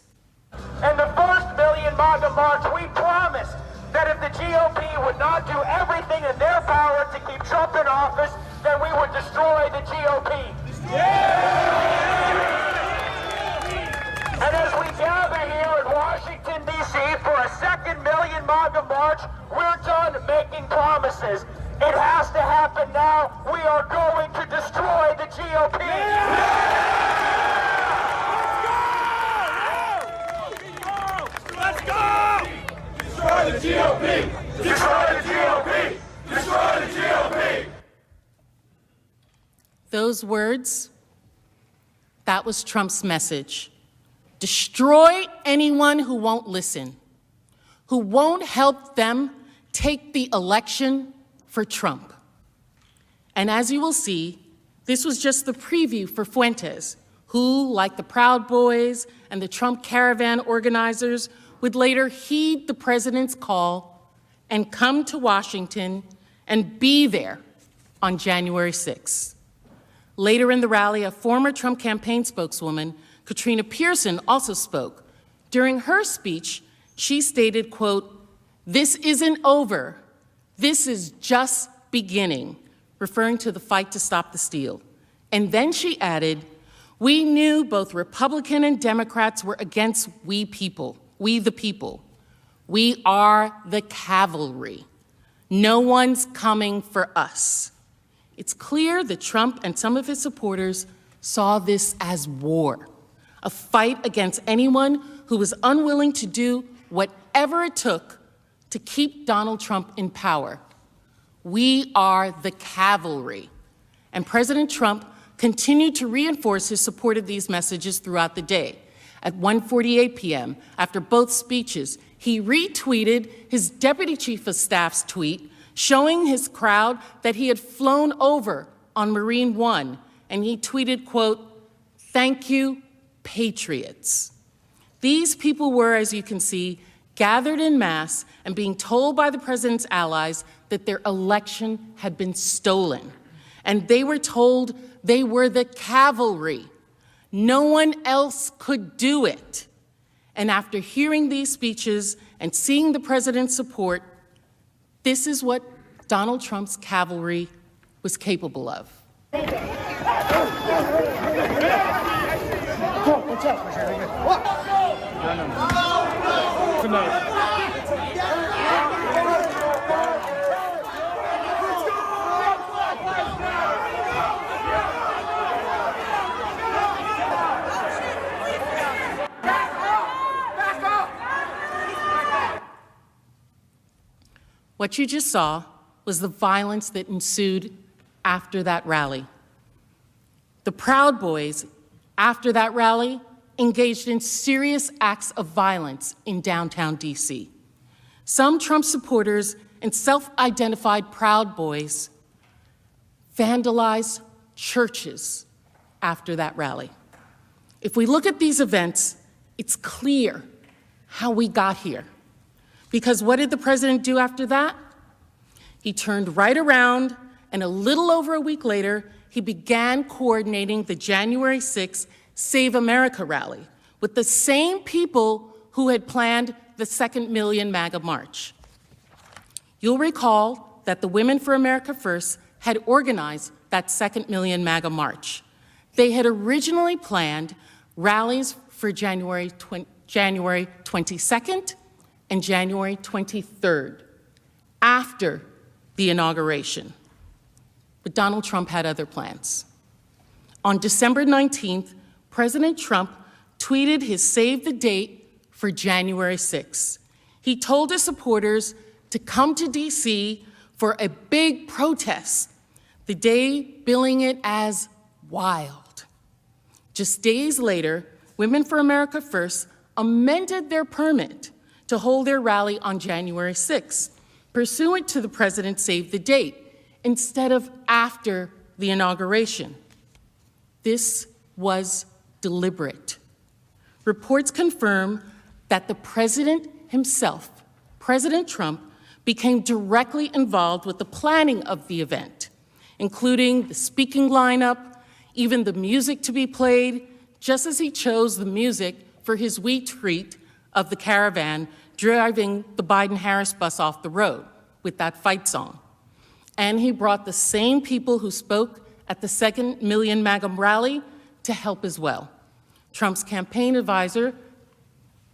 In the first Million MAGA March, we promised that if the GOP would not do everything in their power to keep Trump in office, then we would destroy the GOP. And as we gather here in Washington, D.C. for a second Million MAGA March, we're done making promises. It has to happen now. We are going to destroy the GOP. Let's go! Destroy the GOP! Destroy the GOP! Destroy the GOP! Those words, that was Trump's message. destroy anyone who won't listen, who won't help them take the election for Trump. And as you will see, this was just the preview for Fuentes, who, like the Proud Boys and the Trump caravan organizers, would later heed the president's call and come to Washington and be there on January 6th. Later in the rally, a former Trump campaign spokeswoman, Katrina Pearson, also spoke. During her speech, she stated, quote, "This isn't over. This is just beginning," referring to the fight to stop the steal. And then she added, "We knew both Republican and Democrats were against we the people. We are the cavalry. No one's coming for us." It's clear that Trump and some of his supporters saw this as war, a fight against anyone who was unwilling to do whatever it took to keep Donald Trump in power. We are the cavalry. And President Trump continued to reinforce his support of these messages throughout the day. At 1:48 p.m., after both speeches, he retweeted his Deputy Chief of Staff's tweet showing his crowd that he had flown over on Marine One, and he tweeted, quote, "Thank you, Patriots." These people were, as you can see, gathered en masse and being told by the president's allies that their election had been stolen. And they were told they were the cavalry. No one else could do it. And after hearing these speeches and seeing the president's support, this is what Donald Trump's cavalry was capable of. What you just saw was the violence that ensued after that rally. The Proud Boys, after that rally, engaged in serious acts of violence in downtown D.C. Some Trump supporters and self-identified Proud Boys vandalized churches after that rally. If we look at these events, it's clear how we got here. Because what did the president do after that? He turned right around, and a little over a week later, he began coordinating the January 6th Save America rally with the same people who had planned the 2nd Million MAGA March. You'll recall that the Women for America First had organized that 2nd Million MAGA March. They had originally planned rallies for January 22nd and January 23rd, after the inauguration. But Donald Trump had other plans. On December 19th, President Trump tweeted his save the date for January 6th. He told his supporters to come to D.C. for a big protest, the day billing it as wild. Just days later, Women for America First amended their permit to hold their rally on January 6th, pursuant to the president's save the date, instead of after the inauguration. This was deliberate. Reports confirm that the president himself, President Trump, became directly involved with the planning of the event, including the speaking lineup, even the music to be played, just as he chose the music for his retweet of the caravan driving the Biden-Harris bus off the road with that fight song. And he brought the same people who spoke at the 2nd Million MAGA rally to help as well. Trump's campaign advisor,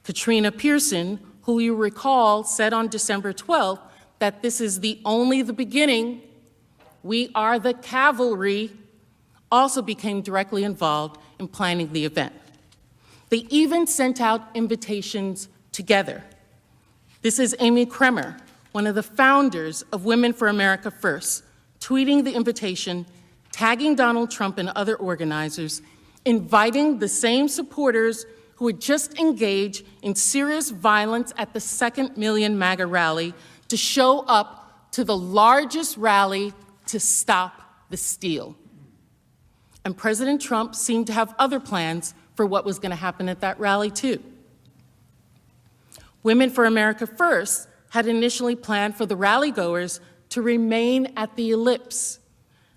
Katrina Pearson, who you recall said on December 12th that this is only the beginning, we are the cavalry, also became directly involved in planning the event. They even sent out invitations together. This is Amy Kremer, one of the founders of Women for America First, tweeting the invitation, tagging Donald Trump and other organizers, inviting the same supporters who who had just engaged in serious violence at the second Million MAGA rally to show up to the largest rally to stop the steal. And President Trump seemed to have other plans for what was going to happen at that rally, too. Women for America First had initially planned for the rally-goers to remain at the ellipse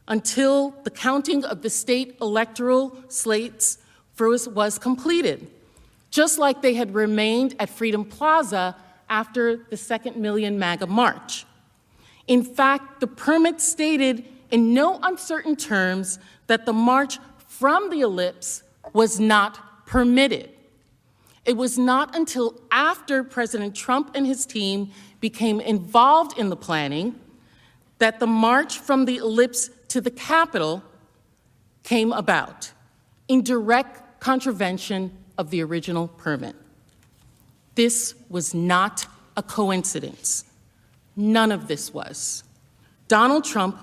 until the counting of the state electoral slates was completed, just like they had remained at Freedom Plaza after the second Million MAGA march. In fact, the permit stated in no uncertain terms that the march from the ellipse was not permitted. It was not until after President Trump and his team became involved in the planning that the march from the ellipse to the Capitol came about, in direct contravention of the original permit. This was not a coincidence. None of this was. Donald Trump,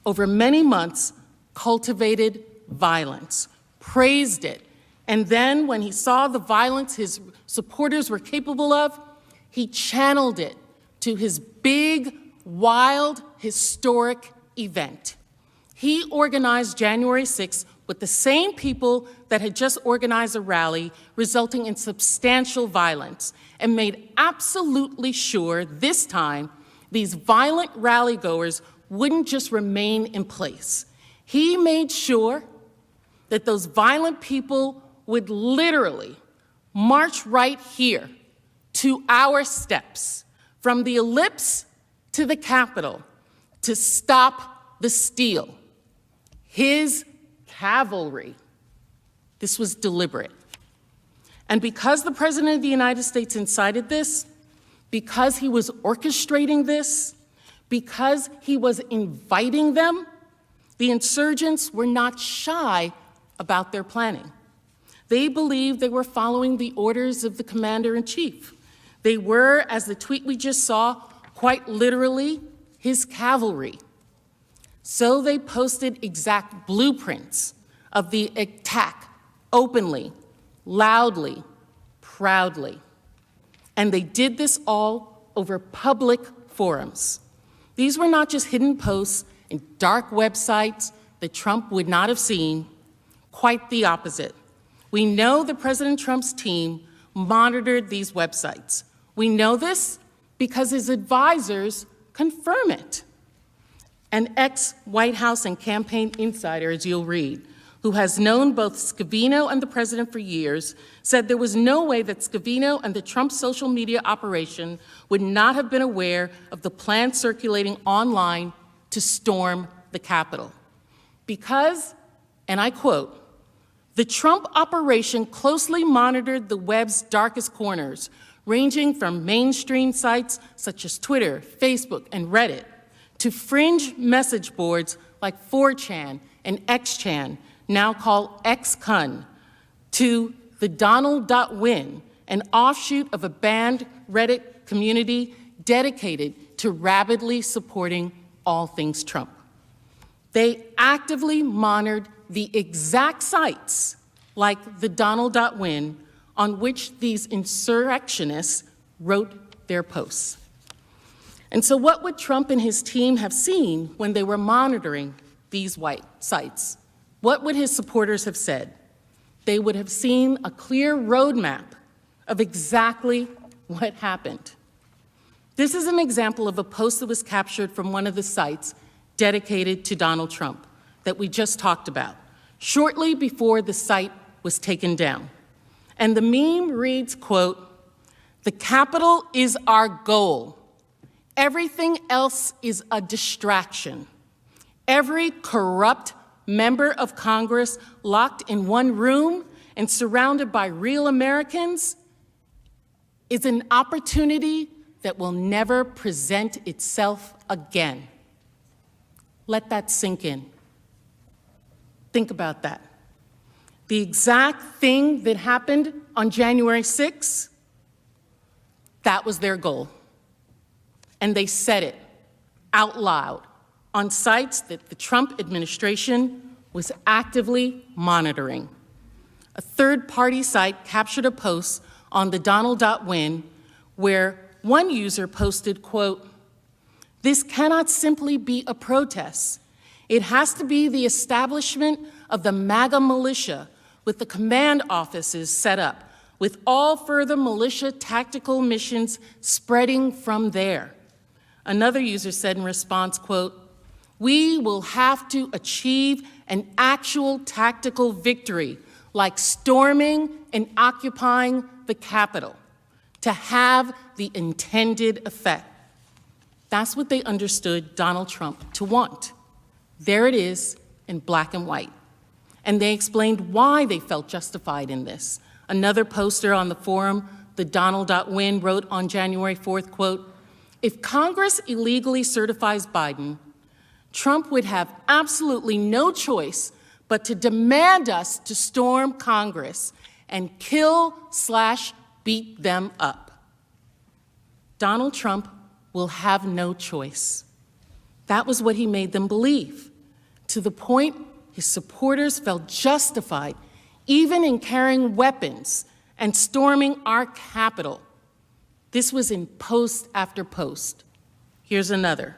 over many months, cultivated violence, praised it, and then when he saw the violence his supporters were capable of, he channeled it to his big, wild, historic event. He organized January 6th with the same people that had just organized a rally, resulting in substantial violence, and made absolutely sure this time these violent rally-goers wouldn't just remain in place. He made sure that those violent people would literally march right here to our steps, from the ellipse to the Capitol, to stop the steal. His cavalry. This was deliberate. And because the President of the United States incited this, because he was orchestrating this, because he was inviting them, the insurgents were not shy about their planning. They believed they were following the orders of the commander-in-chief. They were, as the tweet we just saw, quite literally his cavalry. So they posted exact blueprints of the attack openly, loudly, proudly. And they did this all over public forums. These were not just hidden posts in dark websites that Trump would not have seen, quite the opposite. We know that President Trump's team monitored these websites. We know this because his advisors confirm it. An ex-White House and campaign insider, as you'll read, who has known both Scavino and the president for years, said there was no way that Scavino and the Trump social media operation would not have been aware of the plan circulating online to storm the Capitol. Because, and I quote, "The Trump operation closely monitored the web's darkest corners, ranging from mainstream sites such as Twitter, Facebook, and Reddit, to fringe message boards like 4chan and XChan, now called XCon, to the Donald.win, an offshoot of a banned Reddit community dedicated to rabidly supporting all things Trump. They actively monitored the exact sites, like the Donald.win, on which these insurrectionists wrote their posts. And so what would Trump and his team have seen when they were monitoring these white sites? What would his supporters have said? They would have seen a clear roadmap of exactly what happened. This is an example of a post that was captured from one of the sites dedicated to Donald Trump that we just talked about, shortly before the site was taken down. And the meme reads, quote, "The Capitol is our goal. Everything else is a distraction. Every corrupt member of Congress locked in one room and surrounded by real Americans is an opportunity that will never present itself again." Let that sink in. Think about that. The exact thing that happened on January 6th, that was their goal. And they said it out loud on sites that the Trump administration was actively monitoring. A third-party site captured a post on the Donald.win where one user posted, quote, "This cannot simply be a protest. It has to be the establishment of the MAGA militia with the command offices set up, with all further militia tactical missions spreading from there." Another user said in response, quote, "We will have to achieve an actual tactical victory, like storming and occupying the Capitol, to have the intended effect." That's what they understood Donald Trump to want. There it is in black and white. And they explained why they felt justified in this. Another poster on the forum, the Donald.win, wrote on January 4th, quote, "If Congress illegally certifies Biden, Trump would have absolutely no choice but to demand us to storm Congress and kill/beat them up." Donald Trump will have no choice. That was what he made them believe, to the point his supporters felt justified even in carrying weapons and storming our Capitol. This was in post after post. Here's another.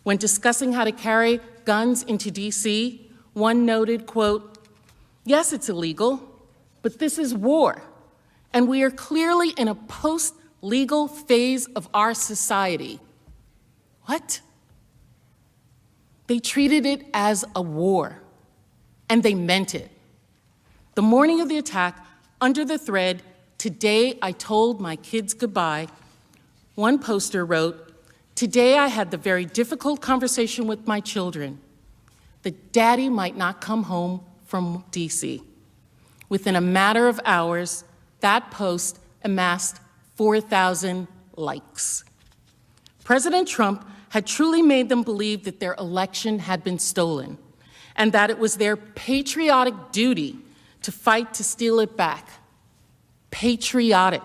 When discussing how to carry guns into D.C., one noted, quote, "Yes, it's illegal, but this is war, and we are clearly in a post-legal phase of our society." What? They treated it as a war, and they meant it. The morning of the attack, under the thread, "Today I told my kids goodbye," one poster wrote, "Today I had the very difficult conversation with my children that Daddy might not come home from D.C. Within a matter of hours, that post amassed 4,000 likes. President Trump had truly made them believe that their election had been stolen and that it was their patriotic duty to fight to steal it back. Patriotic,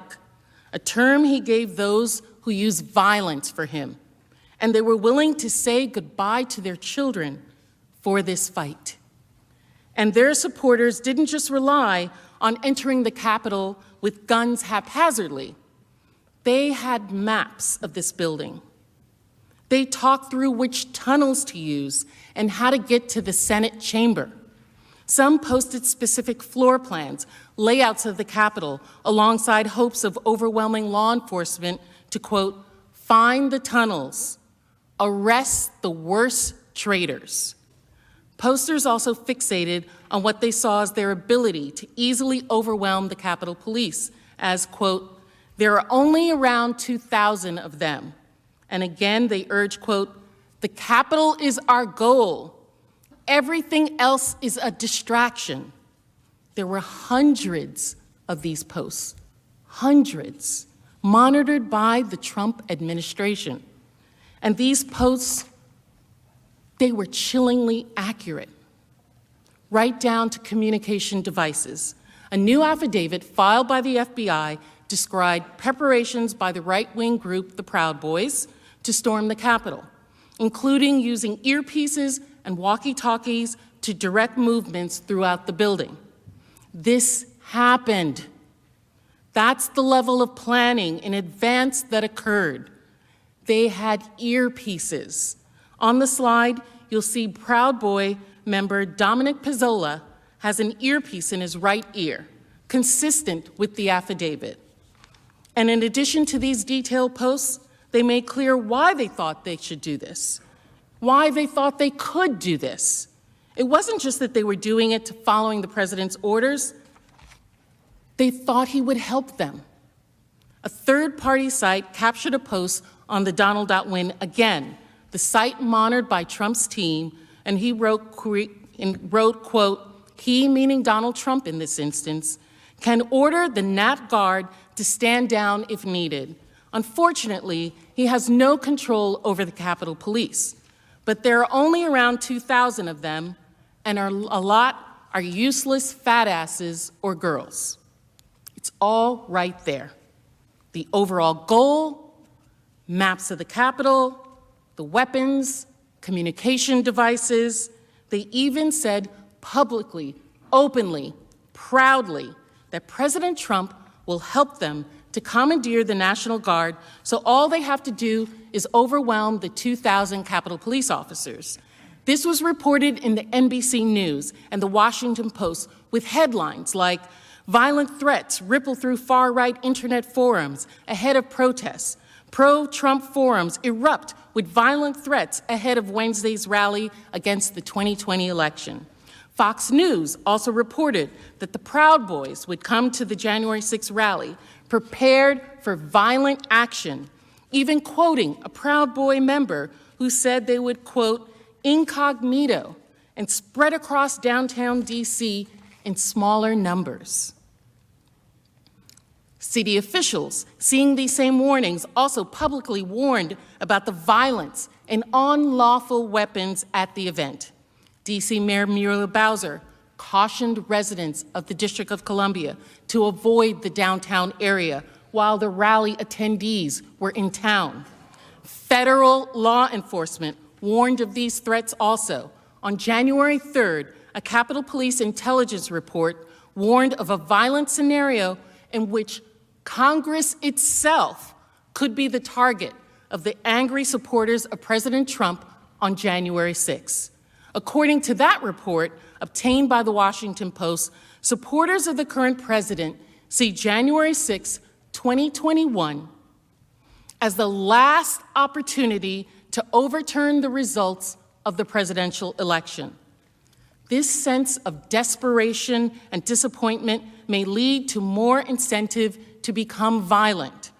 a term he gave those who use violence for him, and they were willing to say goodbye to their children for this fight. And their supporters didn't just rely on entering the Capitol with guns haphazardly. They had maps of this building. They talked through which tunnels to use and how to get to the Senate chamber. Some posted specific floor plans, layouts of the Capitol, alongside hopes of overwhelming law enforcement to, quote, "find the tunnels, arrest the worst traitors." Posters also fixated on what they saw as their ability to easily overwhelm the Capitol Police, as, quote, "There are only around 2,000 of them." And again, they urge, quote, "The Capitol is our goal. Everything else is a distraction." There were hundreds of these posts, hundreds, monitored by the Trump administration. And these posts, they were chillingly accurate, right down to communication devices. A new affidavit filed by the FBI described preparations by the right-wing group, the Proud Boys, to storm the Capitol, including using earpieces and walkie-talkies to direct movements throughout the building. This happened. That's the level of planning in advance that occurred. They had earpieces. On the slide, you'll see Proud Boy member Dominic Pizzola has an earpiece in his right ear, consistent with the affidavit. And in addition to these detailed posts, they made clear why they thought they should do this, why they thought they could do this. It wasn't just that they were doing it to following the president's orders. They thought he would help them. A third-party site captured a post on the Donald.win again, the site monitored by Trump's team, and he wrote, quote, "He," meaning Donald Trump in this instance, "can order the Nat Guard to stand down if needed. Unfortunately, he has no control over the Capitol Police, but there are only around 2,000 of them, and a lot are useless fat asses or girls." It's all right there. The overall goal, maps of the Capitol, the weapons, communication devices. They even said publicly, openly, proudly that President Trump will help them to commandeer the National Guard, so all they have to do is overwhelm the 2,000 Capitol Police officers. This was reported in the NBC News and the Washington Post with headlines like, "Violent threats ripple through far-right internet forums ahead of protests. Pro-Trump forums erupt with violent threats ahead of Wednesday's rally against the 2020 election." Fox News also reported that the Proud Boys would come to the January 6th rally prepared for violent action, even quoting a Proud Boy member who said they would, quote, incognito and spread across downtown D.C. in smaller numbers. City officials, seeing these same warnings, also publicly warned about the violence and unlawful weapons at the event. D.C. Mayor Muriel Bowser cautioned residents of the District of Columbia to avoid the downtown area while the rally attendees were in town. Federal law enforcement warned of these threats also. On January 3rd, a Capitol Police intelligence report warned of a violent scenario in which Congress itself could be the target of the angry supporters of President Trump on January 6th. According to that report, obtained by the Washington Post, supporters of the current president see January 6, 2021, as the last opportunity to overturn the results of the presidential election. This sense of desperation and disappointment may lead to more incentive to become violent.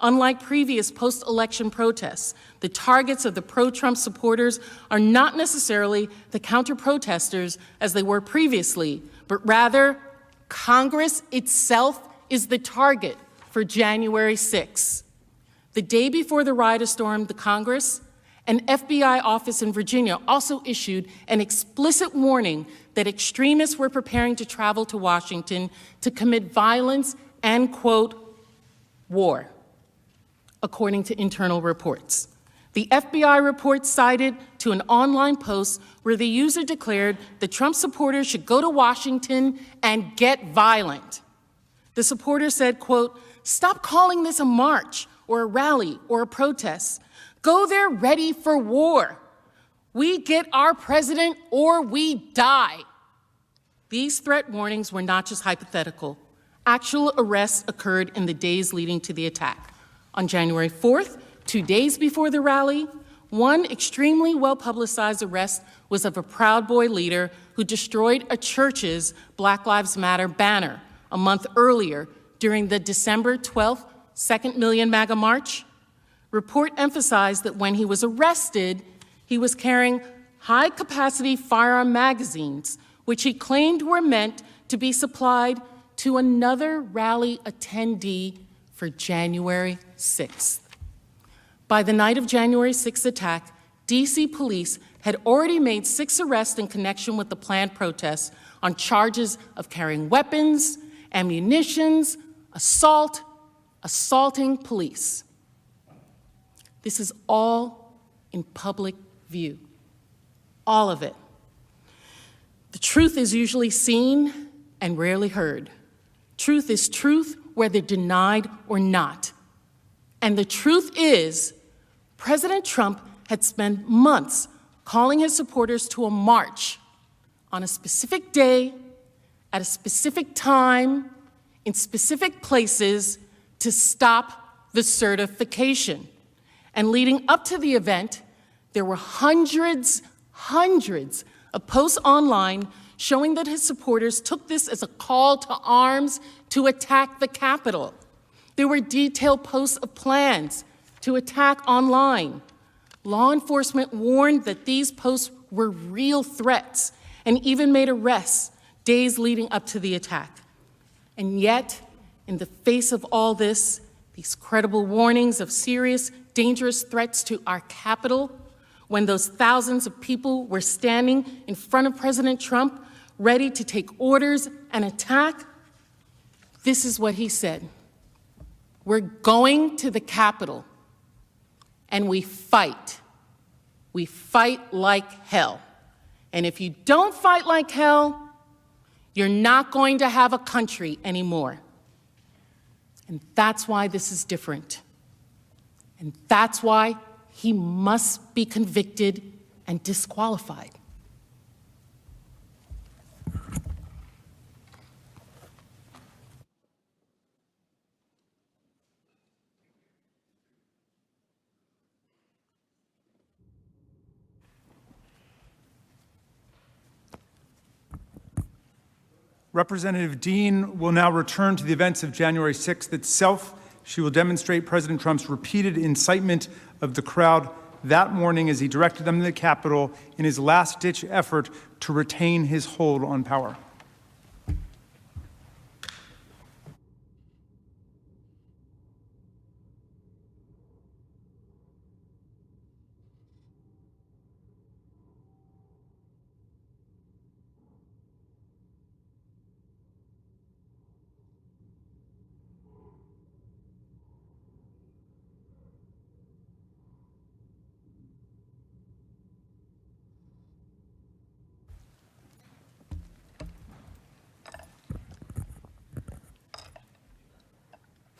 Unlike previous post-election protests, the targets of the pro-Trump supporters are not necessarily the counter-protesters as they were previously, but rather Congress itself is the target for January 6th. The day before the rioters stormed the Congress, an FBI office in Virginia also issued an explicit warning that extremists were preparing to travel to Washington to commit violence and, quote, war, according to internal reports. The FBI report cited to an online post where the user declared that Trump supporters should go to Washington and get violent. The supporter said, quote, "Stop calling this a march or a rally or a protest. Go there ready for war. We get our president or we die." These threat warnings were not just hypothetical. Actual arrests occurred in the days leading to the attack. On January 4th, 2 days before the rally, one extremely well-publicized arrest was of a Proud Boy leader who destroyed a church's Black Lives Matter banner a month earlier during the December 12th Second Million MAGA March. Report emphasized that when he was arrested, he was carrying high-capacity firearm magazines, which he claimed were meant to be supplied to another rally attendee for January 6th. By the night of January 6th attack, D.C. police had already made 6 arrests in connection with the planned protests on charges of carrying weapons, ammunitions, assaulting police. This is all in public view, all of it. The truth is usually seen and rarely heard. Truth is truth, whether denied or not. And the truth is, President Trump had spent months calling his supporters to a march on a specific day, at a specific time, in specific places to stop the certification. And leading up to the event, there were hundreds of posts online showing that his supporters took this as a call to arms to attack the Capitol. There were detailed posts of plans to attack online. Law enforcement warned that these posts were real threats and even made arrests days leading up to the attack. And yet, in the face of all this, these credible warnings of serious, dangerous threats to our Capitol, when those thousands of people were standing in front of President Trump, ready to take orders and attack, this is what he said: "We're going to the Capitol, and we fight. We fight like hell. And if you don't fight like hell, You're not going to have a country anymore. And that's why this is different. And that's why he must be convicted and disqualified. Representative Dean will now return to the events of January 6th itself. She will demonstrate President Trump's repeated incitement of the crowd that morning as he directed them to the Capitol in his last-ditch effort to retain his hold on power.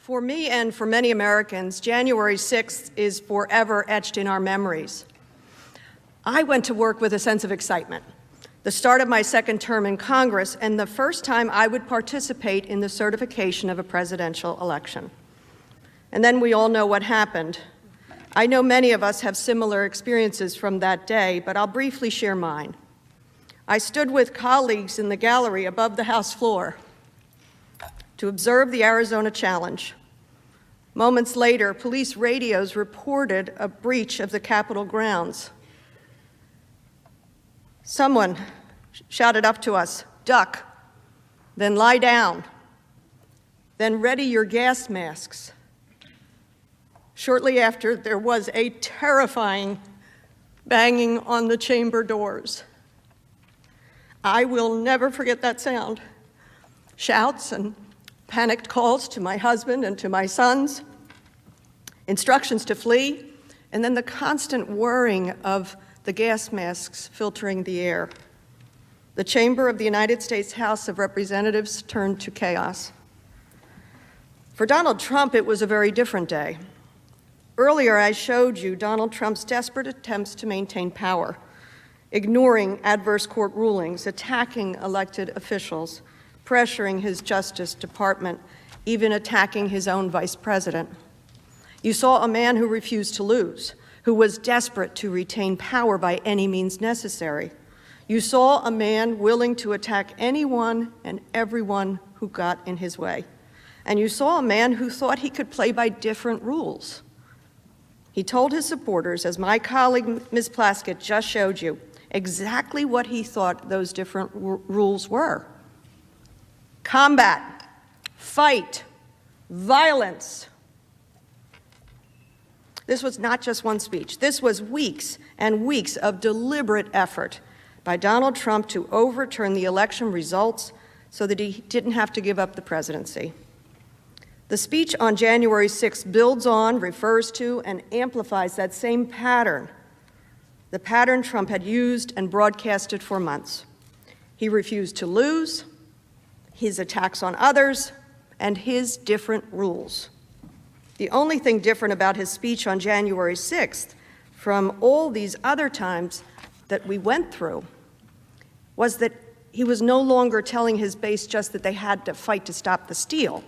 For me and for many Americans, January 6th is forever etched in our memories. I went to work with a sense of excitement, the start of my second term in Congress and the first time I would participate in the certification of a presidential election. And then we all know what happened. I know many of us have similar experiences from that day, but I'll briefly share mine. I stood with colleagues in the gallery above the House floor to observe the Arizona challenge. Moments later, police radios reported a breach of the Capitol grounds. Someone shouted up to us, "Duck, then lie down, then ready your gas masks." Shortly after, there was a terrifying banging on the chamber doors. I will never forget that sound. Shouts and panicked calls to my husband and to my sons, instructions to flee, and then the constant whirring of the gas masks filtering the air. The chamber of the United States House of Representatives turned to chaos. For Donald Trump, it was a very different day. Earlier, I showed you Donald Trump's desperate attempts to maintain power, ignoring adverse court rulings, attacking elected officials, pressuring his Justice Department, even attacking his own vice president. You saw a man who refused to lose, who was desperate to retain power by any means necessary. You saw a man willing to attack anyone and everyone who got in his way. And you saw a man who thought he could play by different rules. He told his supporters, as my colleague Ms. Plaskett just showed you, exactly what he thought those different rules were. Combat, fight, violence. This was not just one speech. This was weeks and weeks of deliberate effort by Donald Trump to overturn the election results so that he didn't have to give up the presidency. The speech on January 6th builds on, refers to, and amplifies that same pattern, the pattern Trump had used and broadcasted for months. He refused to lose, his attacks on others, and his different rules. The only thing different about his speech on January 6th from all these other times that we went through was that he was no longer telling his base just that they had to fight to stop the steal.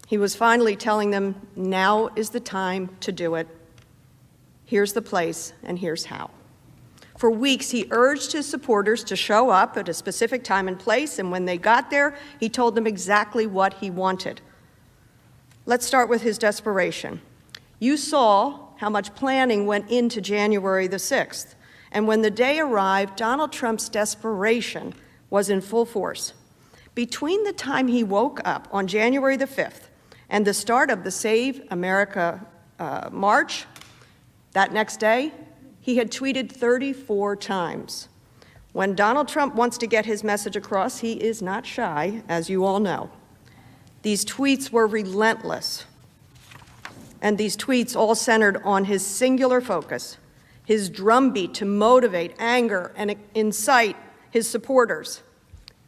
He was finally telling them, now is the time to do it. Here's the place, and here's how. For weeks, he urged his supporters to show up at a specific time and place, and when they got there, he told them exactly what he wanted. Let's start with his desperation. You saw how much planning went into January the 6th, and when the day arrived, Donald Trump's desperation was in full force. Between the time he woke up on January the 5th and the start of the Save America March, that next day, he had tweeted 34 times. When Donald Trump wants to get his message across, he is not shy, as you all know. These tweets were relentless, and these tweets all centered on his singular focus, his drumbeat to motivate, anger, and incite his supporters.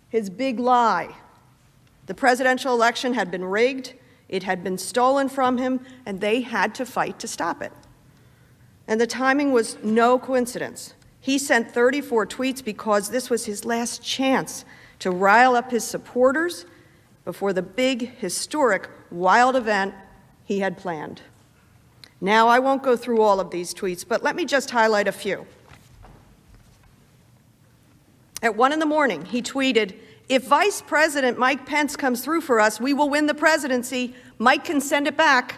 his big lie. The presidential election had been rigged, it had been stolen from him, and they had to fight to stop it. And the timing was no coincidence. He sent 34 tweets because this was his last chance to rile up his supporters before the big, historic, wild event he had planned. Now, I won't go through all of these tweets, but let me just highlight a few. At 1 in the morning, he tweeted, "If Vice President Mike Pence comes through for us, we will win the presidency. Mike can send it back."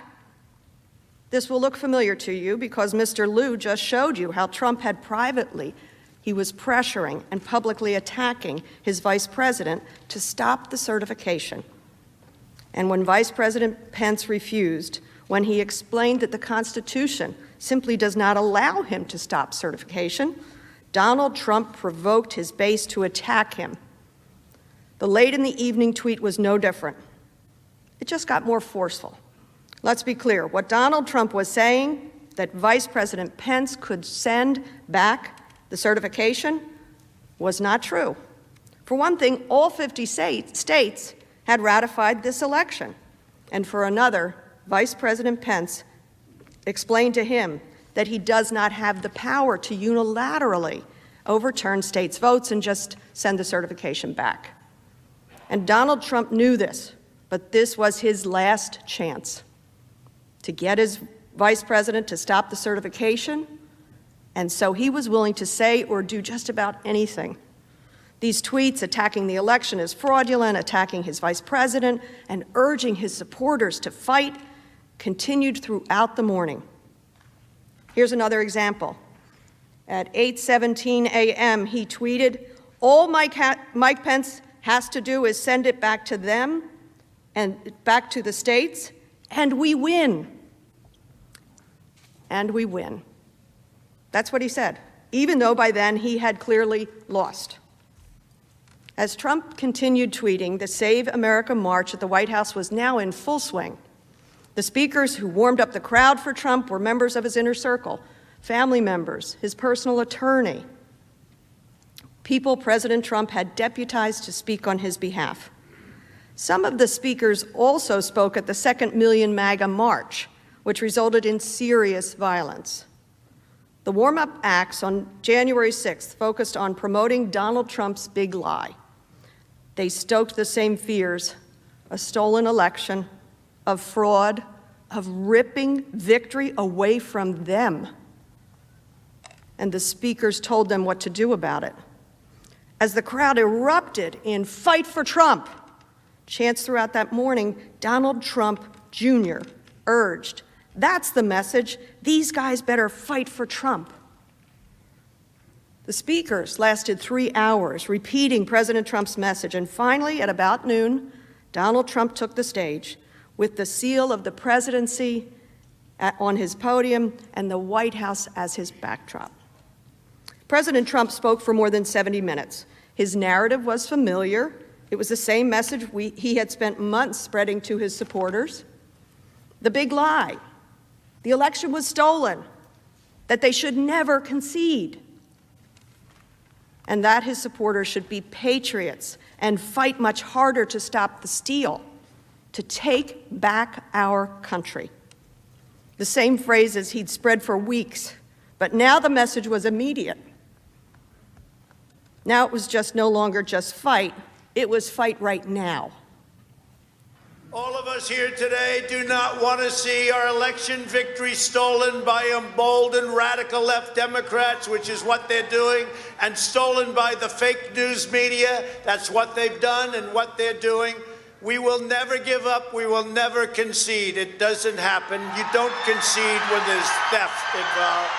This will look familiar to you because Mr. Liu just showed you how Trump had privately, he was pressuring and publicly attacking his vice president to stop the certification. And when Vice President Pence refused, when he explained that the Constitution simply does not allow him to stop certification, Donald Trump provoked his base to attack him. The late in the evening tweet was no different. It just got more forceful. Let's be clear. What Donald Trump was saying, that Vice President Pence could send back the certification, was not true. For one thing, all 50 states had ratified this election. And for another, Vice President Pence explained to him that he does not have the power to unilaterally overturn states' votes and just send the certification back. And Donald Trump knew this, but this was his last chance to get his vice president to stop the certification, and so he was willing to say or do just about anything. These tweets attacking the election as fraudulent, attacking his vice president, and urging his supporters to fight continued throughout the morning. Here's another example. At 8:17 a.m., he tweeted, "All Mike Pence has to do is send it back to them and back to the states, and we win." And we win. That's what he said, even though by then he had clearly lost. As Trump continued tweeting, the Save America March at the White House was now in full swing. The speakers who warmed up the crowd for Trump were members of his inner circle, family members, his personal attorney, people President Trump had deputized to speak on his behalf. Some of the speakers also spoke at the Second Million MAGA March, which resulted in serious violence. The warm-up acts on January 6th focused on promoting Donald Trump's big lie. They stoked the same fears, a stolen election, of fraud, of ripping victory away from them. And the speakers told them what to do about it. As the crowd erupted in "Fight for Trump," chants throughout that morning, Donald Trump Jr. urged, "That's the message. These guys better fight for Trump." The speakers lasted 3 hours, repeating President Trump's message, and finally, at about noon, Donald Trump took the stage with the seal of the presidency on his podium and the White House as his backdrop. President Trump spoke for more than 70 minutes. His narrative was familiar. It was the same message he had spent months spreading to his supporters. The big lie. The election was stolen, that they should never concede, and that his supporters should be patriots and fight much harder to stop the steal, to take back our country. The same phrases he'd spread for weeks, but now the message was immediate. Now it was just no longer just fight, it was fight right now. All of us here today do not want to see our election victory stolen by emboldened radical left Democrats, which is what they're doing, and stolen by the fake news media. That's what they've done and what they're doing. We will never give up. We will never concede. It doesn't happen. You don't concede when there's theft involved.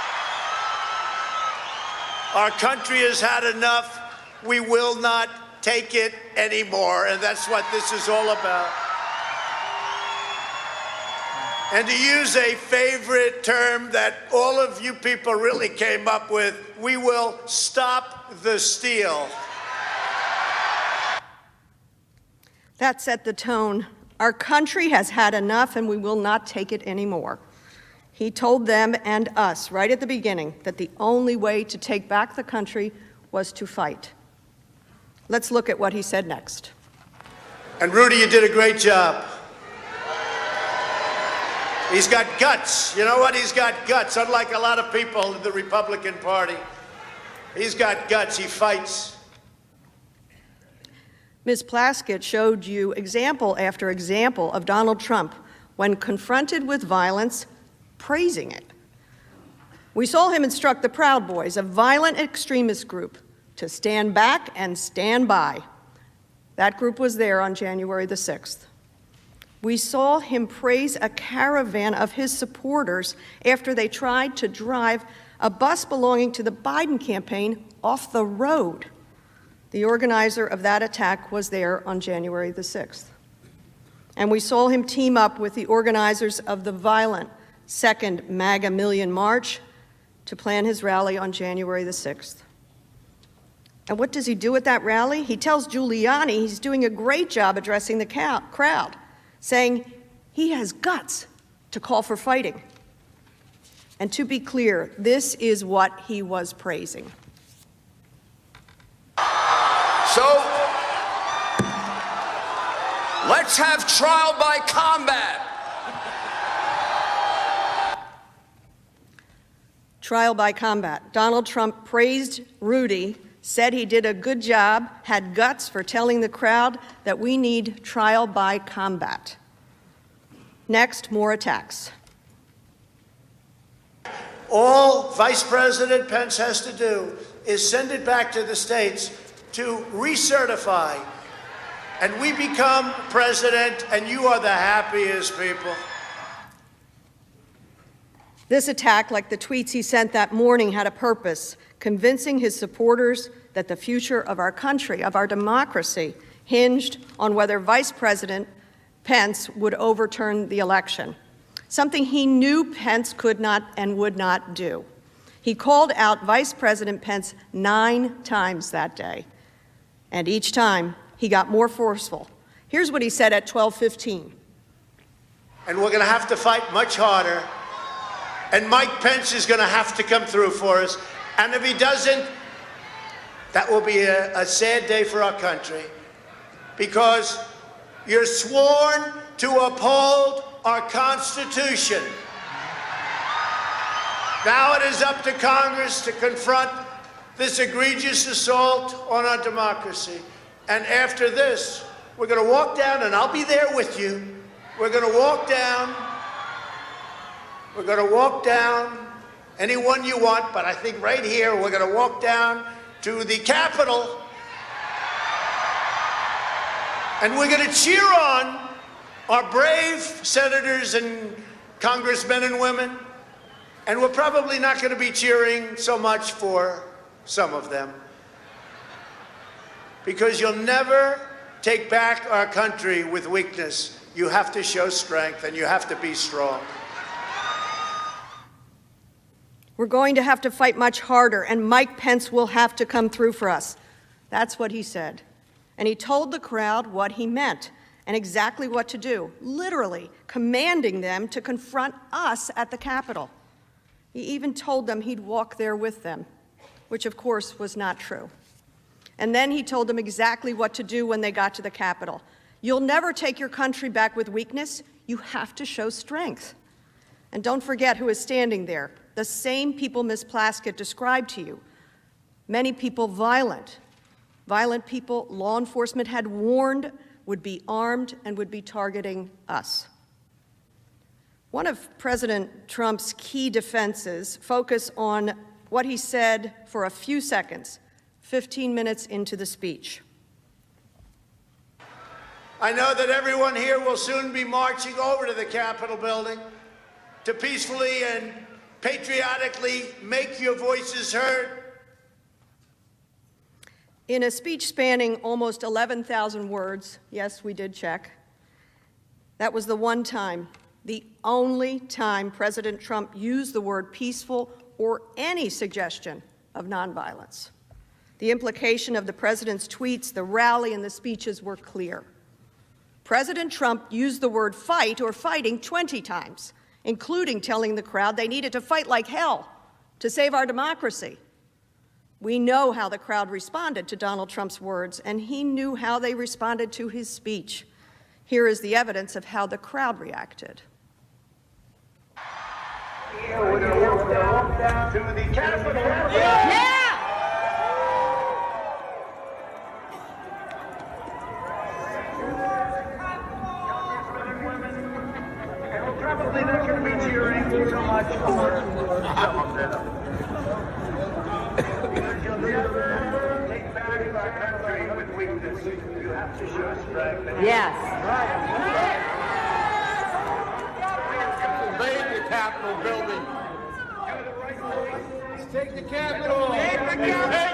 Our country has had enough. We will not take it anymore, and that's what this is all about. And to use a favorite term that all of you people really came up with, we will stop the steal. That set the tone. Our country has had enough and we will not take it anymore. He told them and us right at the beginning that the only way to take back the country was to fight. Let's look at what he said next. And Rudy, you did a great job. He's got guts. You know what? He's got guts. Unlike a lot of people in the Republican Party, he's got guts. He fights. Ms. Plaskett showed you example after example of Donald Trump, when confronted with violence, praising it. We saw him instruct the Proud Boys, a violent extremist group, to stand back and stand by. That group was there on January the 6th. We saw him praise a caravan of his supporters after they tried to drive a bus belonging to the Biden campaign off the road. The organizer of that attack was there on January the 6th. And we saw him team up with the organizers of the violent Second MAGA Million March to plan his rally on January the 6th. And what does he do at that rally? He tells Giuliani he's doing a great job addressing the crowd, saying he has guts to call for fighting. And to be clear, this is what he was praising. So, let's have trial by combat. Trial by combat. Donald Trump praised Rudy, said he did a good job, had guts for telling the crowd that we need trial by combat. Next, more attacks. All Vice President Pence has to do is send it back to the states to recertify, and we become president, and you are the happiest people. This attack, like the tweets he sent that morning, had a purpose, convincing his supporters that the future of our country, of our democracy, hinged on whether Vice President Pence would overturn the election, something he knew Pence could not and would not do. He called out Vice President Pence 9 times that day, and each time he got more forceful. Here's what he said at 12:15. And we're going to have to fight much harder, and Mike Pence is going to have to come through for us, and if he doesn't, that will be a sad day for our country, because you're sworn to uphold our Constitution. Now it is up to Congress to confront this egregious assault on our democracy. And after this, we're going to walk down, and I'll be there with you. We're going to walk down. We're going to walk down anyone you want, but I think right here we're going to walk down to the Capitol, and we're going to cheer on our brave senators and congressmen and women, and we're probably not going to be cheering so much for some of them, because you'll never take back our country with weakness. You have to show strength, and you have to be strong. We're going to have to fight much harder, and Mike Pence will have to come through for us. That's what he said. And he told the crowd what he meant and exactly what to do, literally commanding them to confront us at the Capitol. He even told them he'd walk there with them, which of course was not true. And then he told them exactly what to do when they got to the Capitol. You'll never take your country back with weakness. You have to show strength. And don't forget who is standing there. The same people Ms. Plaskett described to you. Many people violent people law enforcement had warned would be armed and would be targeting us. One of President Trump's key defenses focus on what he said for a few seconds, 15 minutes into the speech. I know that everyone here will soon be marching over to the Capitol building to peacefully and patriotically make your voices heard. In a speech spanning almost 11,000 words, yes, we did check, that was the one time, the only time President Trump used the word peaceful or any suggestion of nonviolence. The implication of the president's tweets, the rally, and the speeches were clear. President Trump used the word fight or fighting 20 times, including telling the crowd they needed to fight like hell to save our democracy. We know how the crowd responded to Donald Trump's words, and he knew how they responded to his speech. Here is the evidence of how the crowd reacted. We're going to walk down to the Capitol. Yeah! And we're probably not going to be cheering so much for some of them. Because you'll never take back our country with weakness. You have to show strength. Yes. Invade the Capitol building. Take the Capitol. Take the Capitol.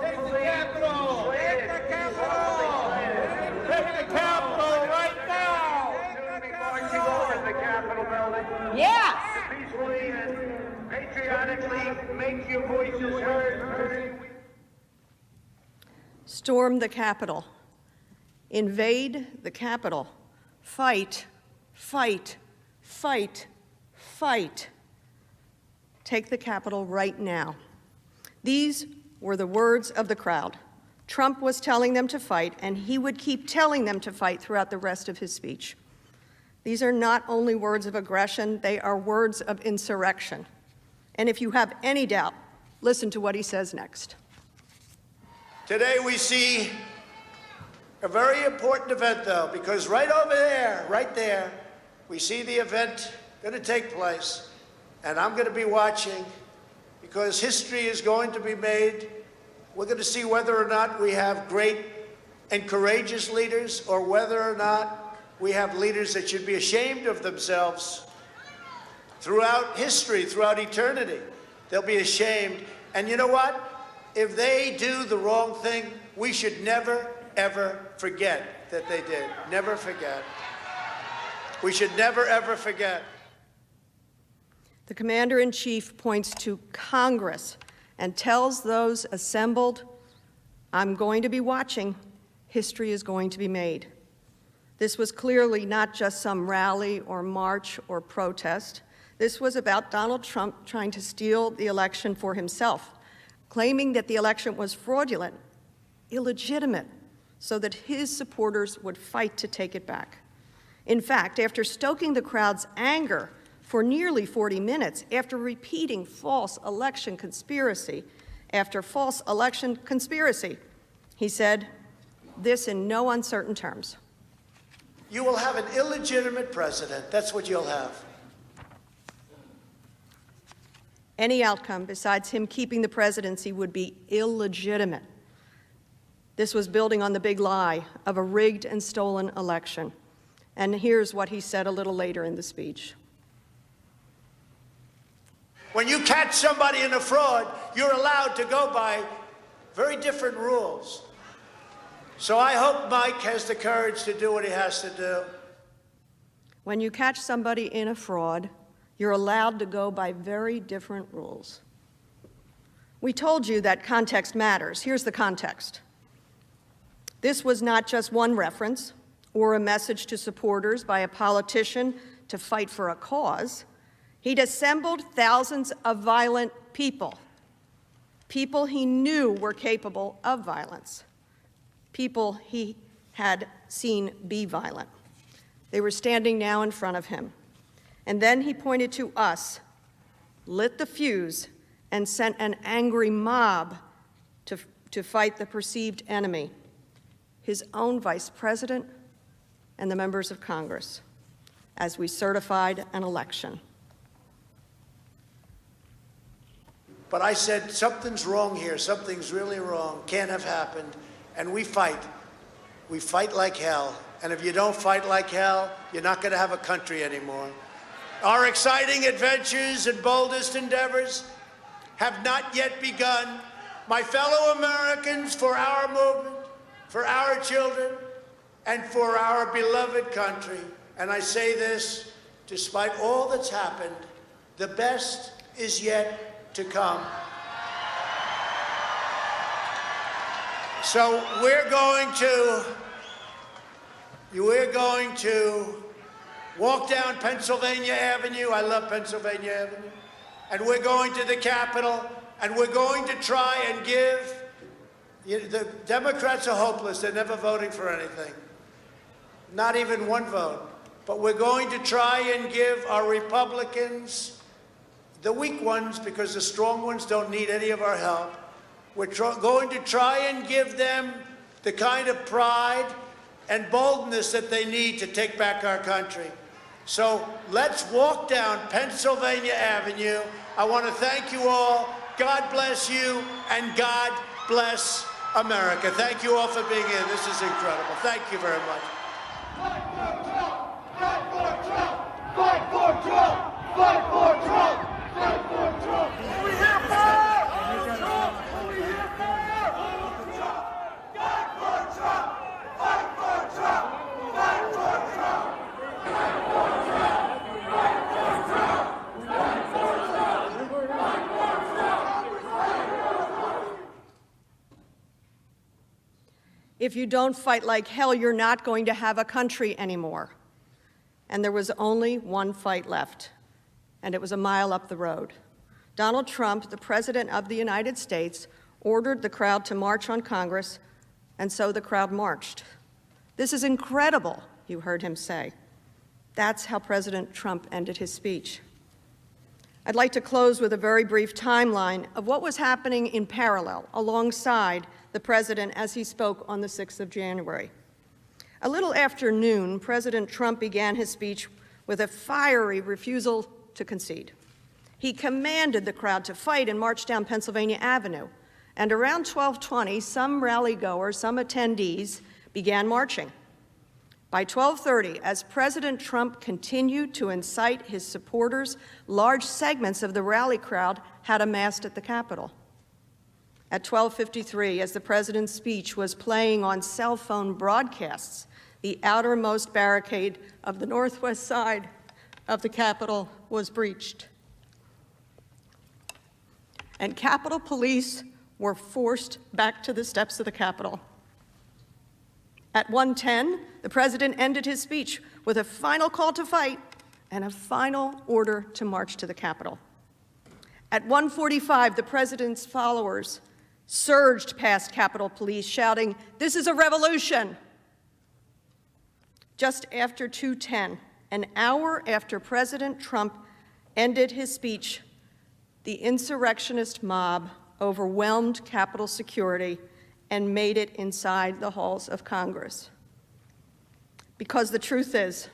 Take the Capitol. Take the Capitol. Take the Capitol right now. We'll be marching over the Capitol building. Yes. Peacefully and patriotically make your voices heard. Storm the Capitol. Invade the Capitol. Fight, fight, fight, fight. Take the Capitol right now. These were the words of the crowd. Trump was telling them to fight, and he would keep telling them to fight throughout the rest of his speech. These are not only words of aggression, they are words of insurrection. And if you have any doubt, listen to what he says next. Today we see a very important event, though, because right over there, right there, we see the event going to take place. And I'm going to be watching because history is going to be made. We're going to see whether or not we have great and courageous leaders or whether or not we have leaders that should be ashamed of themselves throughout history, throughout eternity. They'll be ashamed. And you know what? If they do the wrong thing, we should never, ever forget that they did. Never forget. We should never, ever forget. The Commander-in-Chief points to Congress and tells those assembled, I'm going to be watching. History is going to be made. This was clearly not just some rally or march or protest. This was about Donald Trump trying to steal the election for himself, claiming that the election was fraudulent, illegitimate, so that his supporters would fight to take it back. In fact, after stoking the crowd's anger for nearly 40 minutes, after repeating false election conspiracy after false election conspiracy, he said this in no uncertain terms. You will have an illegitimate president. That's what you'll have. Any outcome besides him keeping the presidency would be illegitimate. This was building on the big lie of a rigged and stolen election. And here's what he said a little later in the speech. When you catch somebody in a fraud, you're allowed to go by very different rules. So I hope Mike has the courage to do what he has to do. When you catch somebody in a fraud, you're allowed to go by very different rules. We told you that context matters. Here's the context. This was not just one reference or a message to supporters by a politician to fight for a cause. He'd assembled thousands of violent people, people he knew were capable of violence, people he had seen be violent. They were standing now in front of him. And then he pointed to us, lit the fuse, and sent an angry mob to fight the perceived enemy, his own vice president and the members of Congress, as we certified an election. But I said, something's wrong here. Something's really wrong. Can't have happened. And we fight. We fight like hell. And if you don't fight like hell, you're not going to have a country anymore. Our exciting adventures and boldest endeavors have not yet begun. My fellow Americans, for our movement, for our children, and for our beloved country. And I say this, despite all that's happened, the best is yet to come. So we're going to walk down Pennsylvania Avenue. I love Pennsylvania Avenue. And we're going to the Capitol, And we're going to try and give, the Democrats are hopeless. They're never voting for anything. Not even one vote. But we're going to try and give our Republicans, the weak ones, because the strong ones don't need any of our help, we're going to try and give them the kind of pride and boldness that they need to take back our country. So let's walk down Pennsylvania Avenue. I want to thank you all. God bless you, and God bless America. Thank you all for being here. This is incredible. Thank you very much. Fight for Trump! Fight for Trump! Fight for Trump! Fight for Trump! Fight for Trump! Who we here for? Trump! Who we here for? Trump! Fight for Trump! Fight for Trump! Fight for Trump! Fight for Trump! Fight for Trump! Fight for Trump! Fight for Trump! If you don't fight like hell, you're not going to have a country anymore. And there was only one fight left, and it was a mile up the road. Donald Trump, the President of the United States, ordered the crowd to march on Congress, and so the crowd marched. This is incredible, you heard him say. That's how President Trump ended his speech. I'd like to close with a very brief timeline of what was happening in parallel alongside the President as he spoke on the 6th of January. A little after noon, President Trump began his speech with a fiery refusal to concede. He commanded the crowd to fight and march down Pennsylvania Avenue. And around 12:20, some rally-goers, some attendees began marching. By 12:30, as President Trump continued to incite his supporters, large segments of the rally crowd had amassed at the Capitol. At 12:53, as the president's speech was playing on cell phone broadcasts, the outermost barricade of the northwest side of the Capitol was breached. And Capitol Police were forced back to the steps of the Capitol. At 1:10, the president ended his speech with a final call to fight and a final order to march to the Capitol. At 1:45, the president's followers surged past Capitol Police, shouting, "This is a revolution!" Just after 2:10, an hour after President Trump ended his speech, the insurrectionist mob overwhelmed Capitol security and made it inside the halls of Congress. Because the truth is,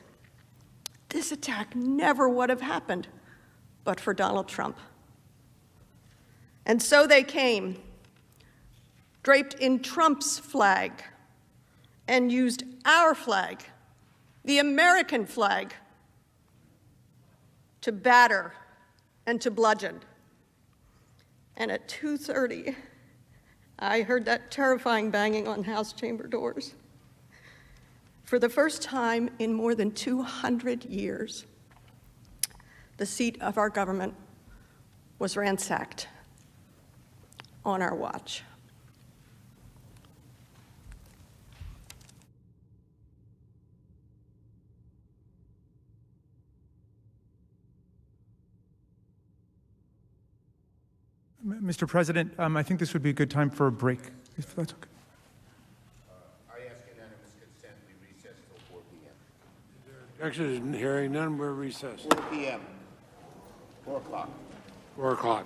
this attack never would have happened but for Donald Trump. And so they came, draped in Trump's flag, and used our flag, the American flag, to batter and to bludgeon. And at 2:30, I heard that terrifying banging on House chamber doors. For the first time in more than 200 years, the seat of our government was ransacked on our watch. Mr. President, I think this would be a good time for a break, if that's okay. I ask unanimous consent we recess till 4 p.m. Objection, hearing none, we're recessed. 4 p.m. 4 o'clock. 4 o'clock.